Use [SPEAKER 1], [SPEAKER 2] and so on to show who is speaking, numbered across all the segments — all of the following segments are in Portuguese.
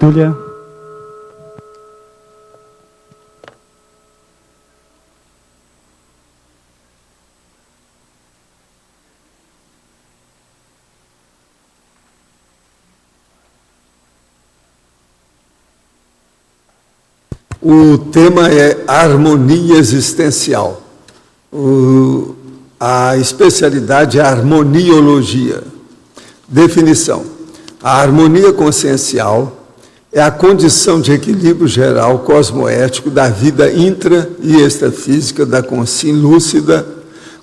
[SPEAKER 1] Túlia.
[SPEAKER 2] O tema é harmonia existencial. A especialidade é a harmoniologia. Definição: a harmonia consciencial é a condição de equilíbrio geral cosmoético da vida intra e extrafísica da consciência lúcida,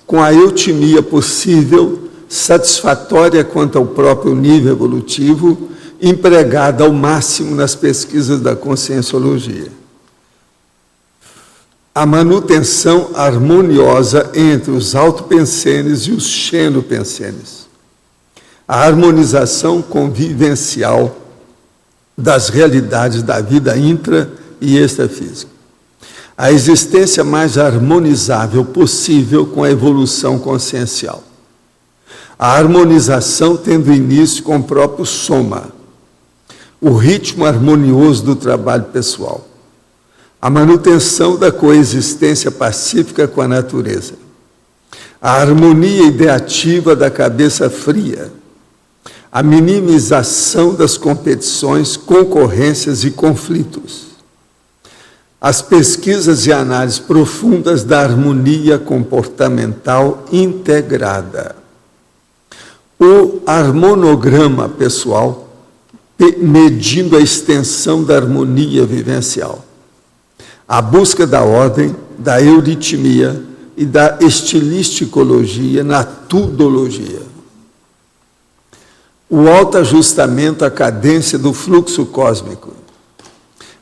[SPEAKER 2] com a eutimia possível, satisfatória quanto ao próprio nível evolutivo, empregada ao máximo nas pesquisas da conscienciologia. A manutenção harmoniosa entre os autopensenes e os xenopensenes. A harmonização convivencial das realidades da vida intra e extrafísica. A existência mais harmonizável possível com a evolução consciencial. A harmonização tendo início com o próprio soma. O ritmo harmonioso do trabalho pessoal. A manutenção da coexistência pacífica com a natureza. A harmonia ideativa da cabeça fria. A minimização das competições, concorrências e conflitos. As pesquisas e análises profundas da harmonia comportamental integrada. O harmonograma pessoal, medindo a extensão da harmonia vivencial. A busca da ordem, da euritmia e da estilisticologia na tudologia. O autoajustamento à cadência do fluxo cósmico.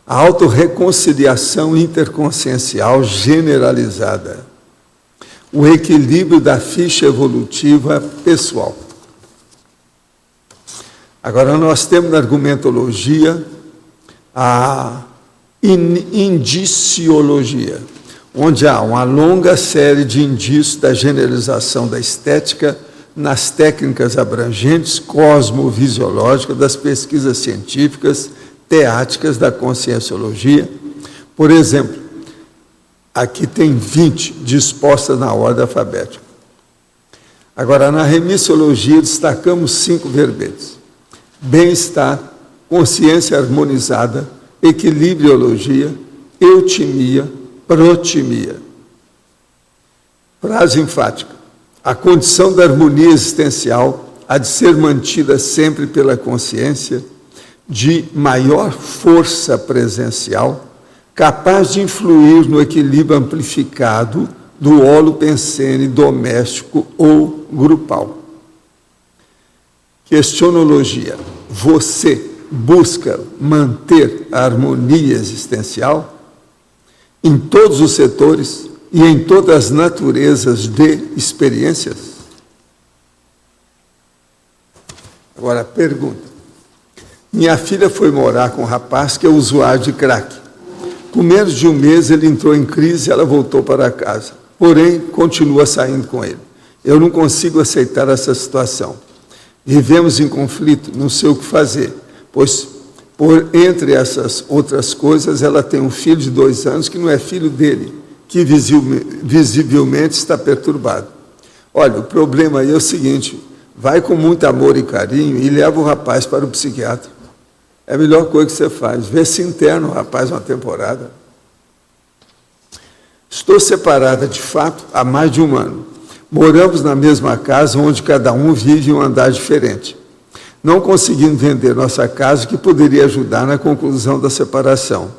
[SPEAKER 2] A autorreconciliação interconsciencial generalizada. O equilíbrio da ficha evolutiva pessoal. Agora, nós temos na argumentologia a indiciologia, onde há uma longa série de indícios da generalização da estética nas técnicas abrangentes cosmovisiológicas das pesquisas científicas teáticas da conscienciologia. Por exemplo, aqui tem 20 dispostas na ordem alfabética. Agora, na remissiologia, destacamos 5 verbetes: bem-estar, consciência harmonizada, equilibriologia, eutimia, protimia. Frase enfática: a condição da harmonia existencial há de ser mantida sempre pela consciência de maior força presencial, capaz de influir no equilíbrio amplificado do holopensene doméstico ou grupal. Questionologia: você busca manter a harmonia existencial em todos os setores e em todas as naturezas de experiências? Agora, pergunta: minha filha foi morar com um rapaz que é usuário de crack. Com menos de um mês ele entrou em crise e ela voltou para casa. Porém, continua saindo com ele. Eu não consigo aceitar essa situação. Vivemos em conflito, não sei o que fazer. Pois, entre essas outras coisas, ela tem um filho de 2 anos que não é filho dele, que visivelmente está perturbado. Olha, o problema aí é o seguinte: vai com muito amor e carinho e leva o rapaz para o psiquiatra. É a melhor coisa que você faz. Vê se interna o rapaz uma temporada. Estou separada, de fato, há mais de 1 ano. Moramos na mesma casa, onde cada um vive em um andar diferente. Não conseguimos vender nossa casa, que poderia ajudar na conclusão da separação.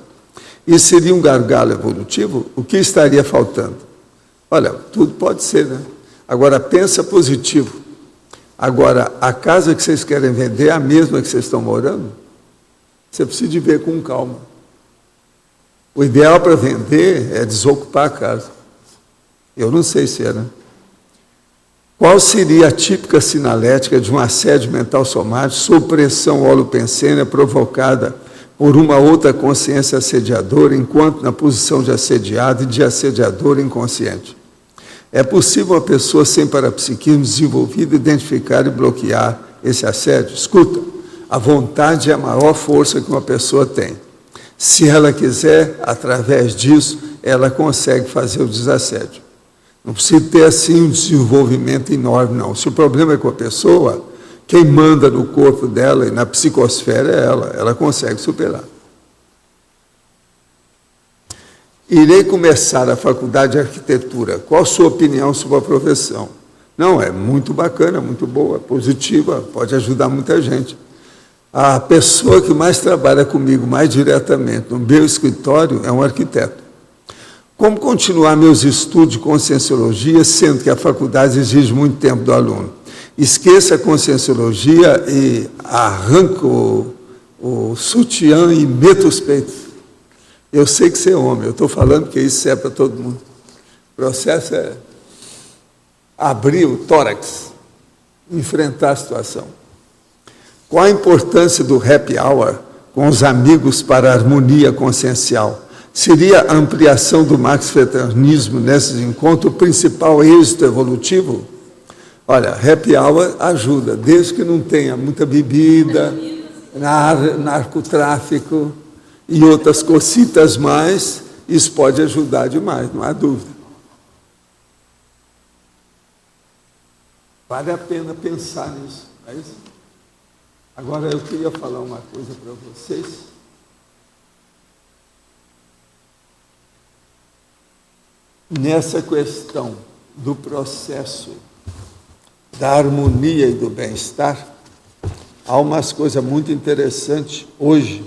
[SPEAKER 2] Isso seria um gargalo evolutivo? O que estaria faltando? Olha, tudo pode ser, né? Agora, pensa positivo. Agora, a casa que vocês querem vender é a mesma que vocês estão morando? Você precisa de ver com calma. O ideal para vender é desocupar a casa. Eu não sei se é, né? Qual seria a típica sinalética de um assédio mental somático sob pressão holopensênia provocada por uma outra consciência assediadora, enquanto na posição de assediado e de assediador inconsciente? É possível uma pessoa sem parapsiquismo desenvolvido identificar e bloquear esse assédio? Escuta, a vontade é a maior força que uma pessoa tem. Se ela quiser, através disso, ela consegue fazer o desassédio. Não precisa ter, assim, um desenvolvimento enorme, não. Se o problema é com a pessoa, quem manda no corpo dela e na psicosfera é ela consegue superar. Irei começar a faculdade de arquitetura. Qual a sua opinião sobre a profissão? Não, é muito bacana, muito boa, positiva, pode ajudar muita gente. A pessoa que mais trabalha comigo, mais diretamente, no meu escritório, é um arquiteto. Como continuar meus estudos de conscienciologia, sendo que a faculdade exige muito tempo do aluno? Esqueça a conscienciologia e arranca o sutiã e meta os peitos. Eu sei que você é homem, eu estou falando porque isso é para todo mundo. O processo é abrir o tórax, enfrentar a situação. Qual a importância do happy hour com os amigos para a harmonia consciencial? Seria a ampliação do maxfraternismo nesses encontros o principal êxito evolutivo? Olha, happy hour ajuda, desde que não tenha muita bebida, narcotráfico e outras cositas mais, isso pode ajudar demais, não há dúvida. Vale a pena pensar nisso, não é isso? Agora, eu queria falar uma coisa para vocês. Nessa questão do processo da harmonia e do bem-estar, há umas coisas muito interessantes hoje,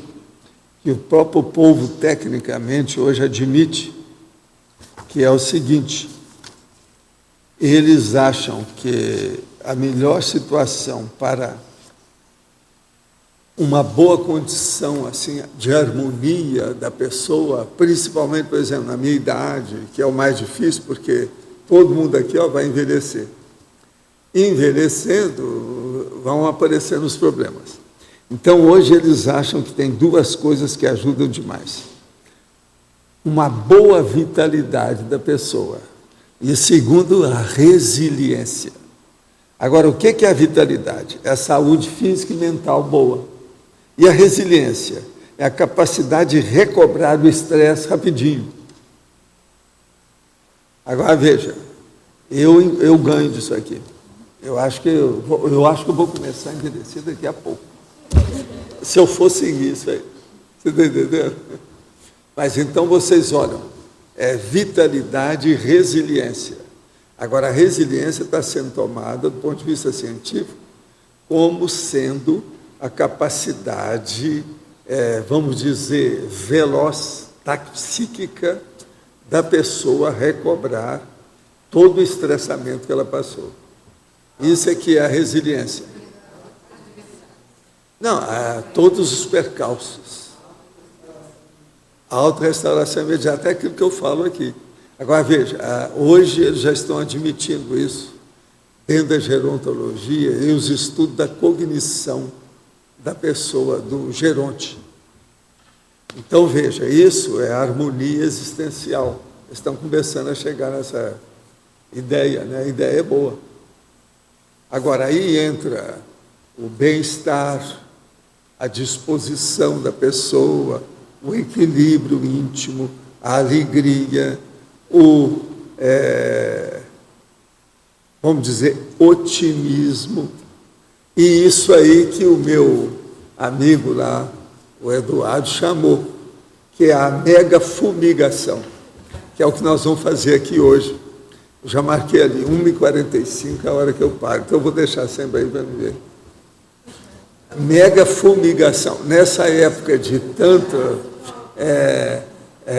[SPEAKER 2] que o próprio povo, tecnicamente, hoje admite, que é o seguinte: eles acham que a melhor situação para uma boa condição assim, de harmonia da pessoa, principalmente, por exemplo, na minha idade, que é o mais difícil, porque todo mundo aqui vai envelhecer. Envelhecendo, vão aparecendo os problemas. Então, hoje, eles acham que tem duas coisas que ajudam demais. Uma boa vitalidade da pessoa. E, segundo, a resiliência. Agora, o que é a vitalidade? É a saúde física e mental boa. E a resiliência? É a capacidade de recobrar o estresse rapidinho. Agora, veja, eu ganho disso aqui. Eu acho que eu vou começar a envelhecer daqui a pouco. Se eu for seguir isso aí. Você está entendendo? Mas então vocês olham, é vitalidade e resiliência. Agora, a resiliência está sendo tomada, do ponto de vista científico, como sendo a capacidade, vamos dizer, veloz, psíquica, da pessoa recobrar todo o estressamento que ela passou. Isso é que é a resiliência. Não, todos os percalços. A autorrestauração imediata é aquilo que eu falo aqui. Agora, veja, hoje eles já estão admitindo isso, dentro da gerontologia e os estudos da cognição da pessoa, do geronte. Então, veja, isso é a harmonia existencial. Eles estão começando a chegar nessa ideia, né? A ideia é boa. Agora, aí entra o bem-estar, a disposição da pessoa, o equilíbrio íntimo, a alegria, vamos dizer, otimismo. E isso aí que o meu amigo lá, o Eduardo, chamou, que é a mega fumigação, que é o que nós vamos fazer aqui hoje. Eu já marquei ali, 1h45, a hora que eu paro, então eu vou deixar sempre aí para me ver. Mega fumigação. Nessa época de tanto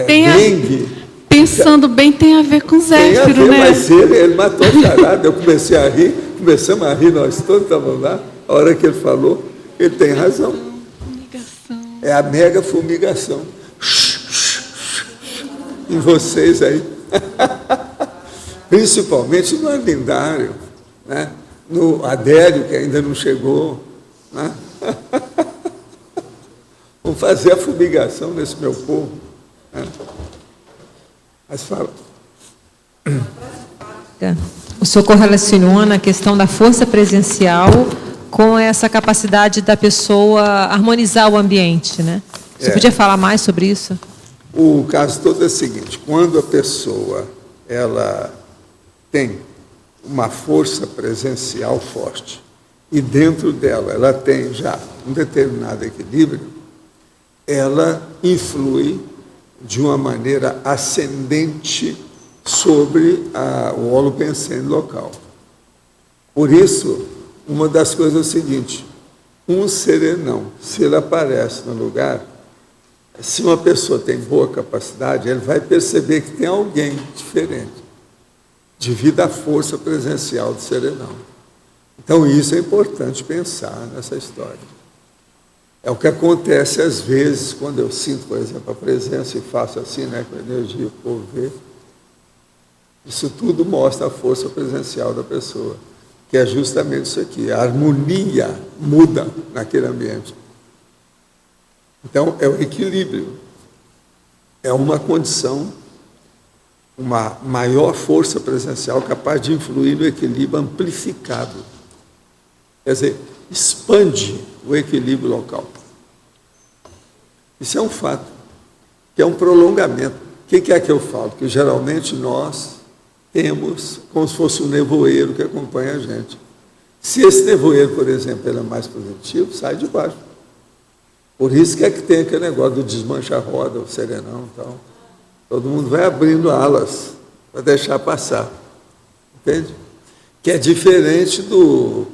[SPEAKER 2] dengue...
[SPEAKER 1] Pensando bem, tem a ver com Zéfiro, né?
[SPEAKER 2] Mas ele matou a charada, eu comecei a rir, começamos a rir, nós todos estávamos lá, a hora que ele falou, ele tem razão.
[SPEAKER 1] Fumigação.
[SPEAKER 2] É a mega fumigação. Em vocês aí. Principalmente no Arlindário, né? No Adélio, que ainda não chegou. Né? Vamos fazer a fumigação nesse meu povo. Né? Mas fala.
[SPEAKER 3] O senhor correlacionou na questão da força presencial com essa capacidade da pessoa harmonizar o ambiente, né? Você podia falar mais sobre isso?
[SPEAKER 2] O caso todo é o seguinte: quando a pessoa ela tem uma força presencial forte e dentro dela ela tem já um determinado equilíbrio, ela influi de uma maneira ascendente sobre o holopensene local. Por isso, uma das coisas é o seguinte: um serenão, se ele aparece no lugar, se uma pessoa tem boa capacidade, ele vai perceber que tem alguém diferente, devido à força presencial do serenão. Então, isso é importante pensar nessa história. É o que acontece às vezes, quando eu sinto, por exemplo, a presença e faço assim, né, com a energia, o povo vê. Isso tudo mostra a força presencial da pessoa, que é justamente isso aqui, a harmonia muda naquele ambiente. Então, é o equilíbrio, é uma condição, uma maior força presencial capaz de influir no equilíbrio amplificado. Quer dizer, expande o equilíbrio local. Isso é um fato, que é um prolongamento. O que é que eu falo? Que geralmente nós temos como se fosse um nevoeiro que acompanha a gente. Se esse nevoeiro, por exemplo, ele é mais positivo, sai de baixo. Por isso que é que tem aquele negócio do desmancha-roda, o serenão e tal. Todo mundo vai abrindo alas para deixar passar. Entende? Que é diferente do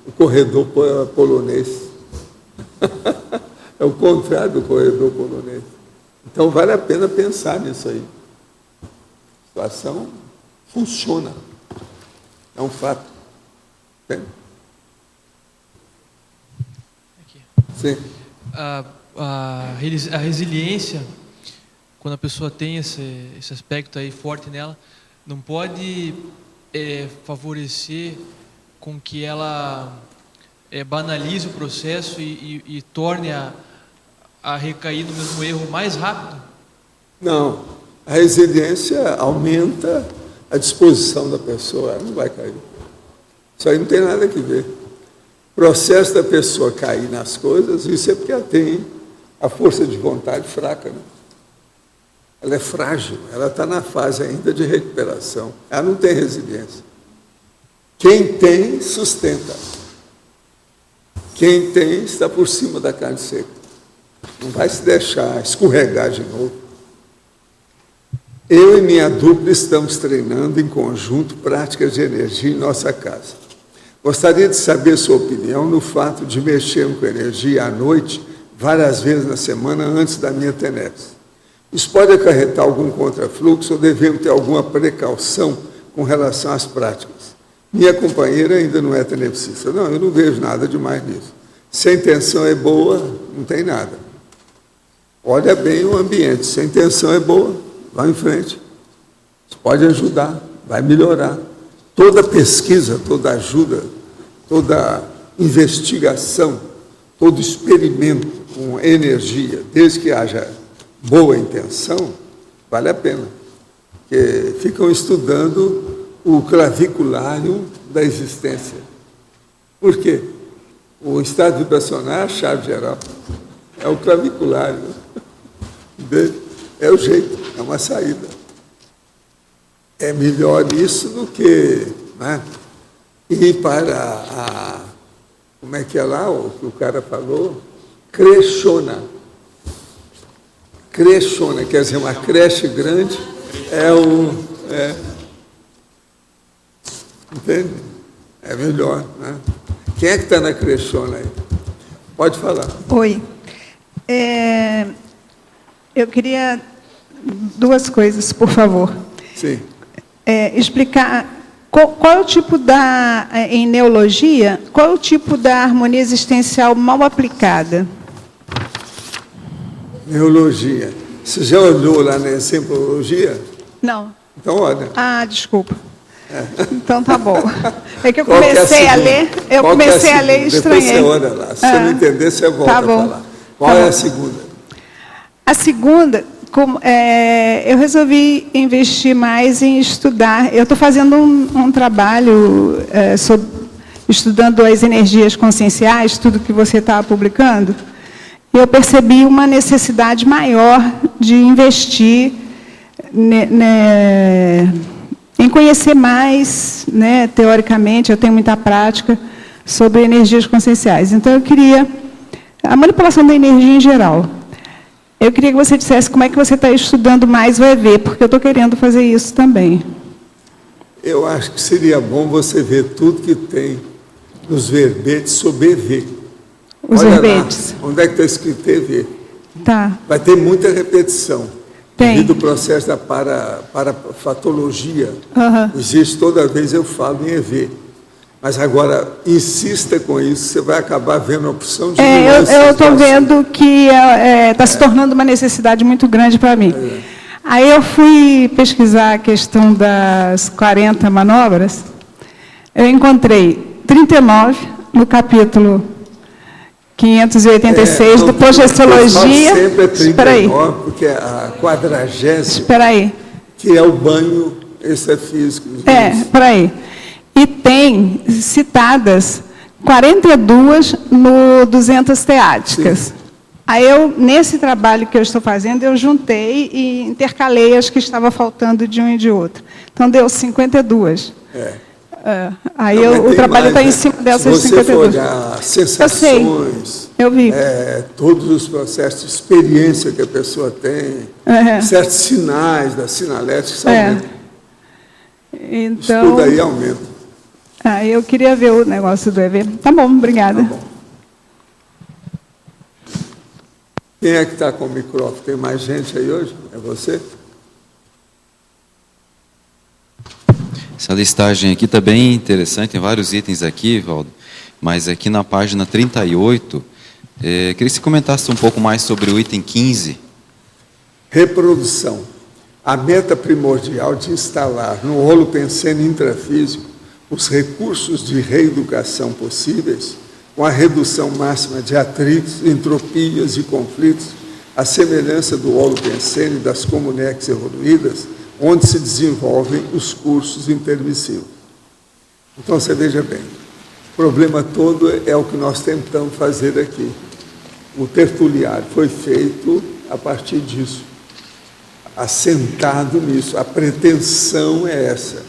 [SPEAKER 2] o corredor polonês. É o contrário do corredor polonês. Então, vale a pena pensar nisso aí. A situação funciona. É um fato. Entende? Sim.
[SPEAKER 4] A resiliência, quando a pessoa tem esse aspecto aí forte nela, não pode favorecer com que ela banalize o processo e torne a recair no mesmo erro mais rápido?
[SPEAKER 2] Não. A resiliência aumenta a disposição da pessoa, ela não vai cair. Isso aí não tem nada a ver. O processo da pessoa cair nas coisas, isso é porque ela tem a força de vontade fraca, né? Ela é frágil, ela está na fase ainda de recuperação, ela não tem resiliência. Quem tem, sustenta. Quem tem, está por cima da carne seca. Não vai se deixar escorregar de novo. Eu e minha dupla estamos treinando em conjunto práticas de energia em nossa casa. Gostaria de saber sua opinião no fato de mexermos com energia à noite, várias vezes na semana, antes da minha tenebra. Isso pode acarretar algum contrafluxo ou devemos ter alguma precaução com relação às práticas? Minha companheira ainda não é tenepsista. Não, eu não vejo nada demais nisso. Se a intenção é boa, não tem nada. Olha bem o ambiente. Se a intenção é boa, vá em frente. Isso pode ajudar, vai melhorar. Toda pesquisa, toda ajuda, toda investigação, todo experimento com energia, desde que haja boa intenção, vale a pena. Porque ficam estudando o claviculário da existência. Por quê? O estado vibracional é a chave geral. É o claviculário. É o jeito, é uma saída. É melhor isso do que, né, ir para como é que é lá, o que o cara falou? Crechona. Crechona, quer dizer, uma creche grande entende? É melhor, né? Quem é que está na crechona aí? Pode falar.
[SPEAKER 5] Oi. Eu queria duas coisas, por favor.
[SPEAKER 2] Sim.
[SPEAKER 5] Explicar qual é o tipo em neologia, qual é o tipo da harmonia existencial mal aplicada?
[SPEAKER 2] Neologia. Você já olhou lá na exemplologia?
[SPEAKER 5] Não.
[SPEAKER 2] Então, olha.
[SPEAKER 5] Ah, desculpa. Então, tá bom. É que eu comecei a ler, e estranhei.
[SPEAKER 2] Depois você olha lá. Se você não entender, você volta a falar. Qual é a segunda?
[SPEAKER 5] A segunda, eu resolvi investir mais em estudar. Eu estou fazendo um trabalho estudando as energias conscienciais, tudo que você está publicando, eu percebi uma necessidade maior de investir em conhecer mais, né, teoricamente, eu tenho muita prática sobre energias conscienciais. Então, eu queria... A manipulação da energia em geral. Eu queria que você dissesse como é que você está estudando mais o EV, porque eu estou querendo fazer isso também.
[SPEAKER 2] Eu acho que seria bom você ver tudo que tem nos verbetes sobre EV.
[SPEAKER 5] Os
[SPEAKER 2] Olha
[SPEAKER 5] verbetes.
[SPEAKER 2] Lá, onde é que está escrito EV?
[SPEAKER 5] Tá.
[SPEAKER 2] Vai ter muita repetição.
[SPEAKER 5] Tem.
[SPEAKER 2] Devido ao processo da parafatologia,
[SPEAKER 5] Aham.
[SPEAKER 2] existe toda vez eu falo em EV. Mas agora, insista com isso, você vai acabar vendo a opção de...
[SPEAKER 5] Eu estou vendo que está se tornando uma necessidade muito grande para mim. Aí eu fui pesquisar a questão das 40 manobras, eu encontrei 39 no capítulo 586 do Projeciologia.
[SPEAKER 2] Sempre é
[SPEAKER 5] Espera aí.
[SPEAKER 2] 39, porque é a 40ª,
[SPEAKER 5] Espera aí.
[SPEAKER 2] que é o banho extrafísico.
[SPEAKER 5] Espera aí. E tem citadas 42 no 200 teáticas.
[SPEAKER 2] Sim.
[SPEAKER 5] Aí eu, nesse trabalho que eu estou fazendo, eu juntei e intercalei as que estava faltando de um e de outro. Então deu 52. Aí
[SPEAKER 2] Não,
[SPEAKER 5] o trabalho está
[SPEAKER 2] mais,
[SPEAKER 5] em cima dessas
[SPEAKER 2] se você
[SPEAKER 5] 52.
[SPEAKER 2] for olhar sensações,
[SPEAKER 5] Eu vi.
[SPEAKER 2] todos os processos de experiência que a pessoa tem, certos sinais da sinalética, isso aumenta.
[SPEAKER 5] Então,
[SPEAKER 2] Isso tudo aí aumenta.
[SPEAKER 5] eu queria ver o negócio do EV. Tá bom, obrigada.
[SPEAKER 2] Tá bom. Quem é que está com o microfone? Tem mais gente aí hoje? É você?
[SPEAKER 6] Essa listagem aqui está bem interessante, tem vários itens aqui, Valdo, mas aqui na página 38, queria que você comentasse um pouco mais sobre o item 15.
[SPEAKER 2] Reprodução. A meta primordial de instalar no holopensene intrafísico os recursos de reeducação possíveis, com a redução máxima de atritos, entropias e conflitos, à semelhança do holopensene e das comunex evoluídas, onde se desenvolvem os cursos intermissivos. Então, você veja bem, o problema todo é o que nós tentamos fazer aqui. O tertuliário foi feito a partir disso, assentado nisso. A pretensão é essa.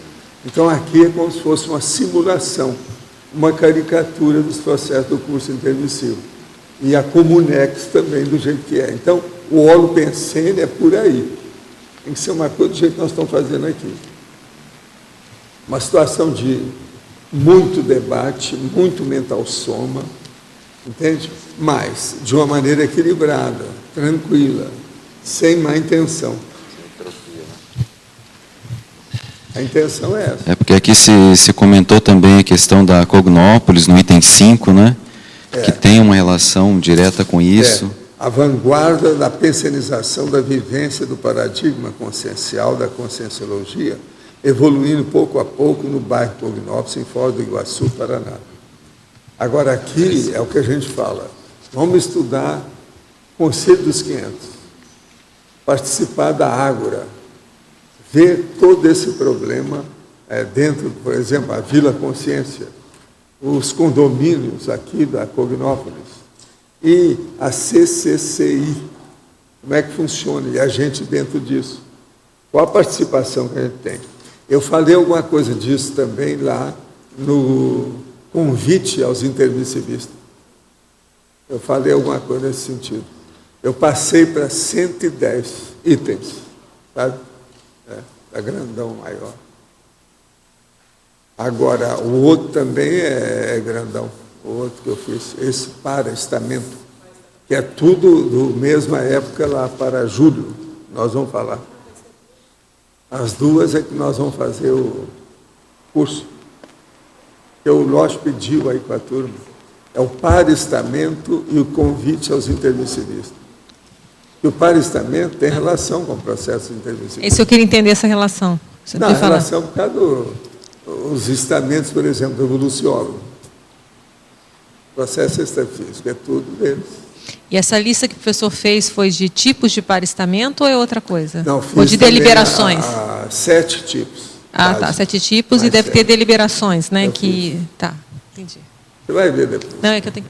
[SPEAKER 2] Então, aqui é como se fosse uma simulação, uma caricatura dos processos do curso intermissivo. E a comunex também, do jeito que é. Então, o holopensene é por aí. Tem que ser uma coisa do jeito que nós estamos fazendo aqui. Uma situação de muito debate, muito mental soma, entende? Mas de uma maneira equilibrada, tranquila, sem má intenção. A intenção é essa.
[SPEAKER 6] É porque aqui se comentou também a questão da Cognópolis, no item 5, né? Que tem uma relação direta com isso.
[SPEAKER 2] A vanguarda da pensenização da vivência do paradigma consciencial da conscienciologia, evoluindo pouco a pouco no bairro Cognópolis, em Foz do Iguaçu, Paraná. Agora, aqui é o que a gente fala. Vamos estudar o Conselho dos 500, participar da Ágora, ver todo esse problema dentro, por exemplo, a Vila Consciência, os condomínios aqui da Cognópolis, e a CCCI, como é que funciona, e a gente dentro disso. Qual a participação que a gente tem? Eu falei alguma coisa disso também lá no convite aos intermissivistas. Eu falei alguma coisa nesse sentido. Eu passei para 110 itens, sabe? Da grandão maior. Agora, o outro também é grandão. O outro que eu fiz, esse para-estamento, que é tudo do mesma época lá para julho, nós vamos falar. As duas é que nós vamos fazer o curso, que o Lóis pediu aí com a turma. É o para-estamento e o convite aos intermissivistas. E o para-estamento tem relação com o processo intermissivista.
[SPEAKER 3] Isso eu queria entender, essa relação. Você
[SPEAKER 2] Não, a
[SPEAKER 3] podia falar?
[SPEAKER 2] relação por causa dos estamentos, por exemplo, do evoluciólogo. Processo extrafísico, é tudo deles.
[SPEAKER 3] E essa lista que o professor fez foi de tipos de paristamento ou é outra coisa?
[SPEAKER 2] Não, fiz
[SPEAKER 3] ou de
[SPEAKER 2] também
[SPEAKER 3] deliberações?
[SPEAKER 2] 7 tipos.
[SPEAKER 3] Tá, 7 tipos,
[SPEAKER 2] Mais
[SPEAKER 3] e deve ter
[SPEAKER 2] 7.
[SPEAKER 3] deliberações, né?
[SPEAKER 2] Eu
[SPEAKER 3] Que, tá. Entendi.
[SPEAKER 2] Você vai ver depois.
[SPEAKER 3] Não, é que eu tenho...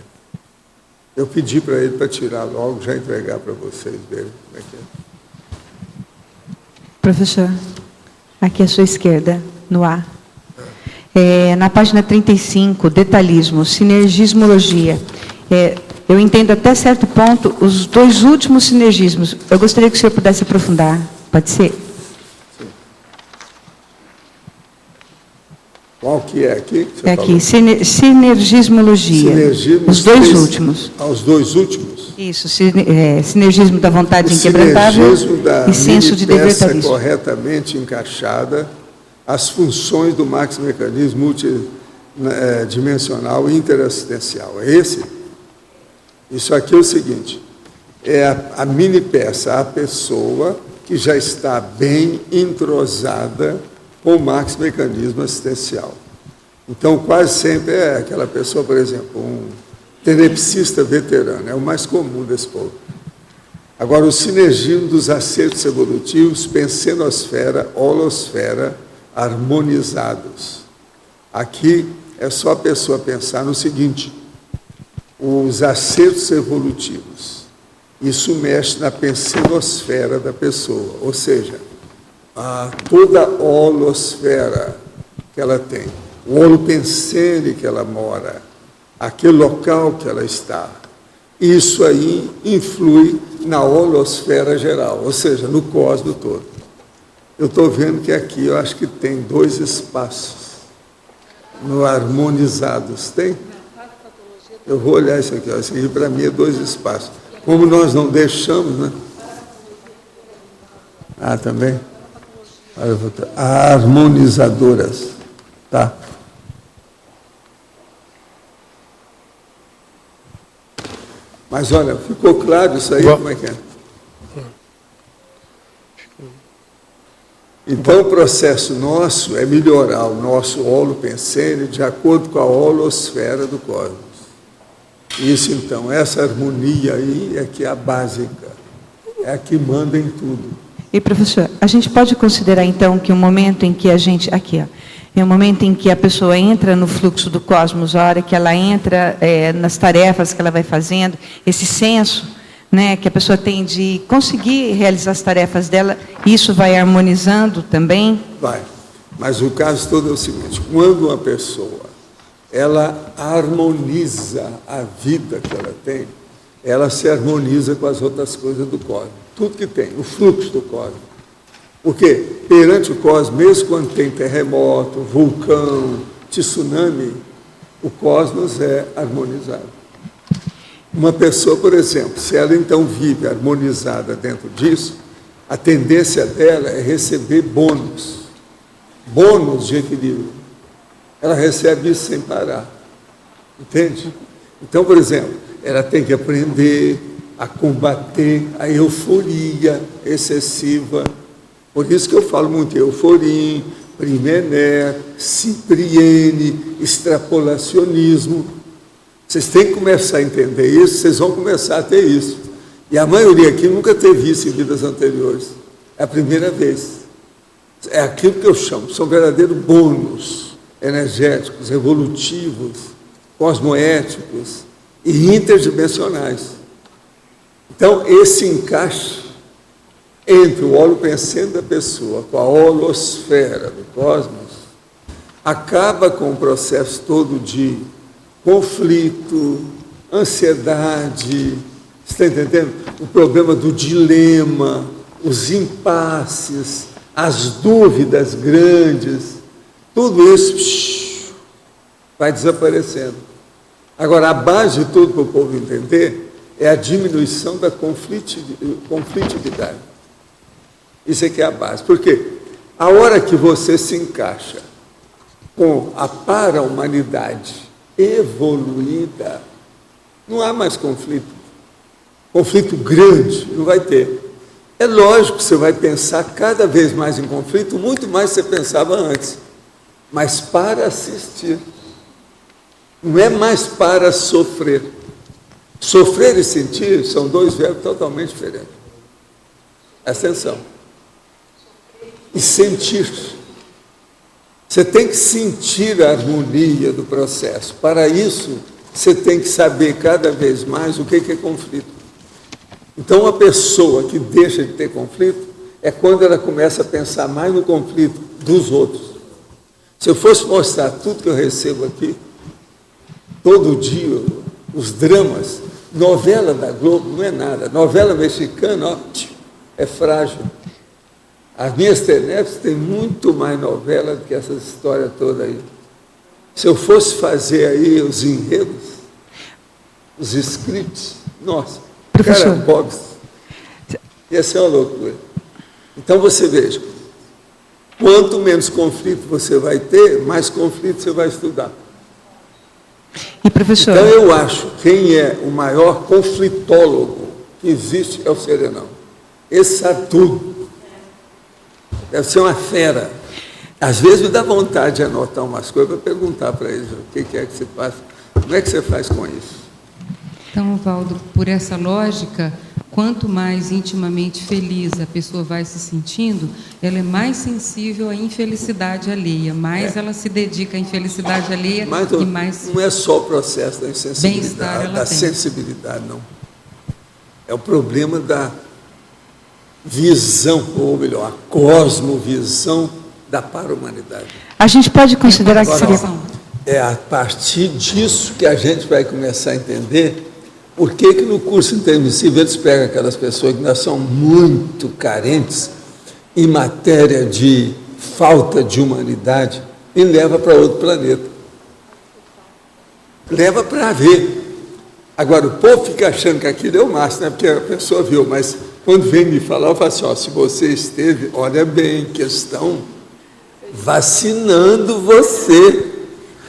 [SPEAKER 2] Eu pedi para ele para tirar logo, já entregar para vocês verem como é que é.
[SPEAKER 7] Professor, aqui à sua esquerda, no A. Na página 35, detalhismo, sinergismologia. Eu entendo até certo ponto os dois últimos sinergismos. Eu gostaria que o senhor pudesse aprofundar. Pode ser?
[SPEAKER 2] Sim. Qual que é aqui? Que você
[SPEAKER 7] É aqui,
[SPEAKER 2] falou?
[SPEAKER 7] sinergismologia.
[SPEAKER 2] Sinergismo,
[SPEAKER 7] Os dois
[SPEAKER 2] três-
[SPEAKER 7] últimos.
[SPEAKER 2] Os dois últimos?
[SPEAKER 7] Isso, sinergismo da vontade
[SPEAKER 2] O
[SPEAKER 7] inquebrantável
[SPEAKER 2] sinergismo da
[SPEAKER 7] e senso de dever
[SPEAKER 2] mini-peça
[SPEAKER 7] tarístico.
[SPEAKER 2] corretamente encaixada, as funções do maximecanismo multidimensional interassistencial. É esse? Isso aqui é o seguinte, é a mini-peça, a pessoa que já está bem entrosada com o maximecanismo assistencial. Então, quase sempre é aquela pessoa, por exemplo, um tenepsista veterano, é o mais comum desse povo. Agora, o sinergismo dos acertos evolutivos, pensenosfera, holosfera, harmonizados. Aqui é só a pessoa pensar no seguinte, os acertos evolutivos, isso mexe na pensenosfera da pessoa, ou seja, toda a holosfera que ela tem, o holopensene que ela mora, aquele local que ela está, isso aí influi na holosfera geral, ou seja, no cosmos todo. Eu estou vendo que aqui eu acho que tem 2 espaços no harmonizados. Tem? Eu vou olhar isso aqui. Isso aqui para mim é 2 espaços. Como nós não deixamos, né? Também? Harmonizadoras. Tá? Mas olha, ficou claro isso aí? Como é que é? Então, o processo nosso é melhorar o nosso holopensene de acordo com a holosfera do cosmos. Isso, então, essa harmonia aí é que é a básica, é a que manda em tudo.
[SPEAKER 7] E, professor, a gente pode considerar, então, que o momento em que a gente... Aqui, ó. É o momento em que a pessoa entra no fluxo do cosmos, a hora que ela entra nas tarefas que ela vai fazendo, esse senso, né, que a pessoa tem de conseguir realizar as tarefas dela, isso vai harmonizando também?
[SPEAKER 2] Vai. Mas o caso todo é o seguinte, quando uma pessoa, ela harmoniza a vida que ela tem, ela se harmoniza com as outras coisas do cosmos. Tudo que tem, o fluxo do cosmos. Porque perante o cosmos, mesmo quando tem terremoto, vulcão, tsunami, o cosmos é harmonizado. Uma pessoa, por exemplo, se ela então vive harmonizada dentro disso, a tendência dela é receber bônus de equilíbrio. Ela recebe isso sem parar. Entende? Então, por exemplo, ela tem que aprender a combater a euforia excessiva. Por isso que eu falo muito euforia, Primener, Cipriene, extrapolacionismo. Vocês têm que começar a entender isso, vocês vão começar a ter isso. E a maioria aqui nunca teve isso em vidas anteriores. É a primeira vez. É aquilo que eu chamo, são verdadeiros bônus energéticos, evolutivos, cosmoéticos e interdimensionais. Então, esse encaixe entre o holopensene da pessoa com a holosfera do cosmos acaba com o processo todo de conflito, ansiedade, você está entendendo? O problema do dilema, os impasses, as dúvidas grandes, tudo isso vai desaparecendo. Agora, a base de tudo para o povo entender é a diminuição da conflitividade. Isso é que é a base. Por quê? A hora que você se encaixa com a para-humanidade evoluída, não há mais conflito. Conflito grande não vai ter. É lógico que você vai pensar cada vez mais em conflito, muito mais do que você pensava antes. Mas para assistir. Não é mais para sofrer. Sofrer e sentir são 2 verbos totalmente diferentes. Presta atenção. E sentir. Você tem que sentir a harmonia do processo. Para isso, você tem que saber cada vez mais o que é conflito. Então, uma pessoa que deixa de ter conflito é quando ela começa a pensar mais no conflito dos outros. Se eu fosse mostrar tudo que eu recebo aqui, todo dia, os dramas, novela da Globo não é nada. Novela mexicana, ó, é frágil. As minhas TENEPs têm muito mais novela do que essa história toda aí. Se eu fosse fazer aí os enredos, os scripts, nossa,
[SPEAKER 5] Professor.
[SPEAKER 2] cara, pobres, ia ser uma loucura. Então você veja, quanto menos conflito você vai ter, mais conflito você vai estudar.
[SPEAKER 5] E, professor?
[SPEAKER 2] Então eu acho que quem é o maior conflitólogo que existe é o Serenão. Esse sabe tudo. Deve ser uma fera. Às vezes me dá vontade de anotar umas coisas para perguntar para eles o que é que você faz, como é que você faz com isso.
[SPEAKER 8] Então, Valdo, por essa lógica, quanto mais intimamente feliz a pessoa vai se sentindo, ela é mais sensível à infelicidade alheia, mais ela se dedica à infelicidade alheia
[SPEAKER 2] Mas
[SPEAKER 8] e mais
[SPEAKER 2] não é só o processo da
[SPEAKER 8] bem-estar
[SPEAKER 2] insensibilidade,
[SPEAKER 8] ela
[SPEAKER 2] da
[SPEAKER 8] tem.
[SPEAKER 2] sensibilidade, não. É o problema da visão, ou melhor, a cosmovisão da para-humanidade.
[SPEAKER 5] A gente pode considerar que seria...
[SPEAKER 2] É a partir disso que a gente vai começar a entender por que no curso intermissivo eles pegam aquelas pessoas que ainda são muito carentes em matéria de falta de humanidade e leva para outro planeta. Leva para ver. Agora, o povo fica achando que aquilo é o máximo, né? Porque a pessoa viu, mas quando vem me falar, eu falo assim, ó, se você esteve, olha bem, que estão vacinando você.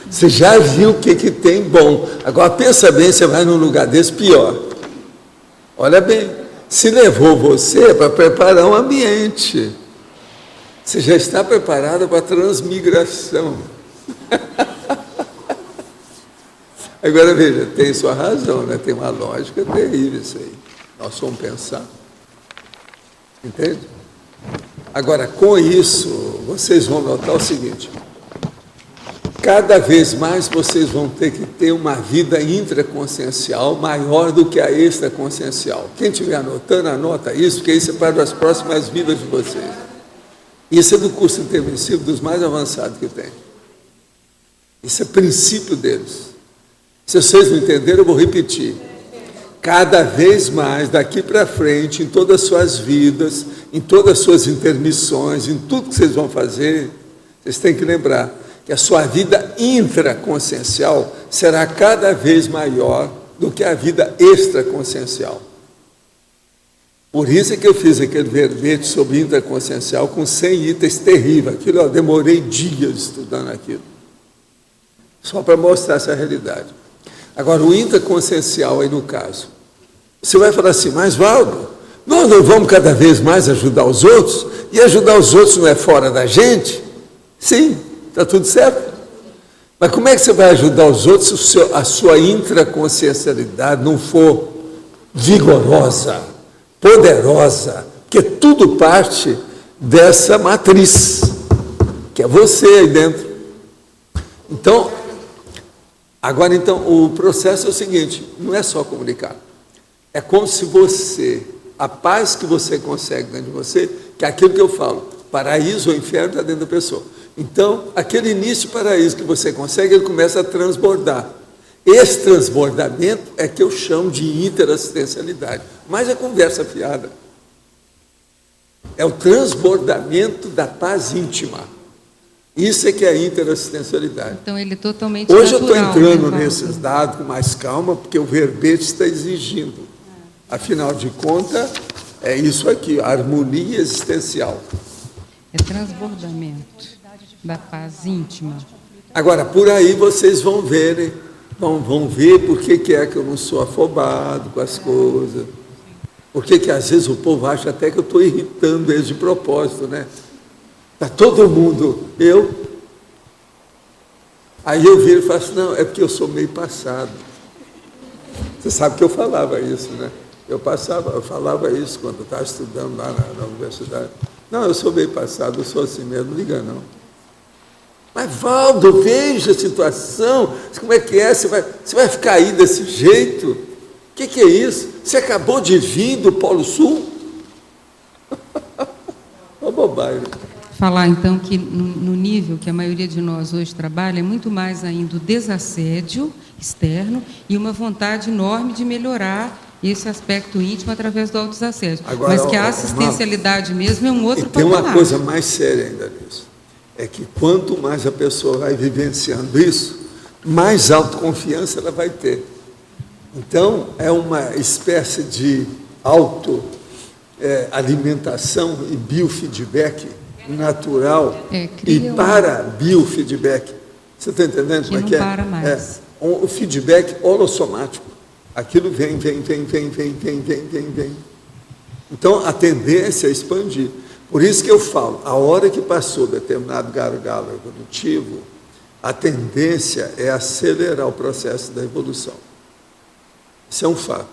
[SPEAKER 2] Você já viu o que tem bom. Agora, pensa bem, você vai num lugar desse, pior. Olha bem, se levou você para preparar um ambiente. Você já está preparado para a transmigração. Agora, veja, tem sua razão, né? Tem uma lógica terrível isso aí. Nós vamos pensar. Entende? Agora, com isso, vocês vão notar o seguinte: cada vez mais vocês vão ter que ter uma vida intraconsciencial maior do que a extraconsciencial. Quem estiver anotando, anota isso, porque isso é para as próximas vidas de vocês. Isso é do curso intermissivo dos mais avançados que tem. Isso é princípio deles. Se vocês não entenderam, eu vou repetir. Cada vez mais, daqui para frente, em todas as suas vidas, em todas as suas intermissões, em tudo que vocês vão fazer, vocês têm que lembrar que a sua vida intraconsciencial será cada vez maior do que a vida extraconsciencial. Por isso é que eu fiz aquele verbete sobre intraconsciencial com 100 itens terríveis. Aquilo, eu demorei dias estudando aquilo. Só para mostrar essa realidade. Agora, o intraconsciencial aí no caso. Você vai falar assim, mas Valdo, nós não vamos cada vez mais ajudar os outros? E ajudar os outros não é fora da gente? Sim. Está tudo certo? Mas como é que você vai ajudar os outros se a sua intraconsciencialidade não for vigorosa, poderosa? Porque tudo parte dessa matriz, que é você aí dentro. Então, agora então, o processo é o seguinte, não é só comunicar. É como se você, a paz que você consegue dentro de você, que é aquilo que eu falo, paraíso ou inferno está dentro da pessoa. Então, aquele início de paraíso que você consegue, ele começa a transbordar. Esse transbordamento é que eu chamo de interassistencialidade. Mas é conversa fiada. É o transbordamento da paz íntima. Isso é que é a interassistencialidade.
[SPEAKER 8] Então, ele é totalmente
[SPEAKER 2] Hoje
[SPEAKER 8] natural,
[SPEAKER 2] eu estou entrando
[SPEAKER 8] né,
[SPEAKER 2] nesses dados com mais calma, porque o verbete está exigindo. Afinal de contas, é isso aqui, a harmonia existencial.
[SPEAKER 8] É transbordamento da paz íntima.
[SPEAKER 2] Agora, por aí vocês vão verem, vão ver por que é que eu não sou afobado com as coisas. Por que às vezes o povo acha até que eu estou irritando eles de propósito, né? Está todo mundo, eu. Aí eu viro e falo assim, não, é porque eu sou meio passado. Você sabe que eu falava isso, né? Eu falava isso quando eu estava estudando lá na universidade. Não, eu sou meio passado, eu sou assim mesmo, não liga não. Mas, Valdo, veja a situação, como é que é? Você vai ficar aí desse jeito? O que é isso? Você acabou de vir do Polo Sul? Uma bobagem.
[SPEAKER 8] Falar, então, que no nível que a maioria de nós hoje trabalha, é muito mais ainda o desassédio externo e uma vontade enorme de melhorar esse aspecto íntimo através do autodesassédio.
[SPEAKER 2] Agora,
[SPEAKER 8] mas que a assistencialidade mesmo é um outro
[SPEAKER 2] patamar. Tem uma coisa mais séria ainda nisso. É que quanto mais a pessoa vai vivenciando isso, mais autoconfiança ela vai ter. Então, é uma espécie de alimentação e biofeedback natural e para biofeedback. Você está entendendo como é que é?
[SPEAKER 8] Para mais.
[SPEAKER 2] O feedback holossomático. Aquilo vem. Então, a tendência é expandir. Por isso que eu falo, a hora que passou determinado gargalo evolutivo, a tendência é acelerar o processo da evolução. Isso é um fato.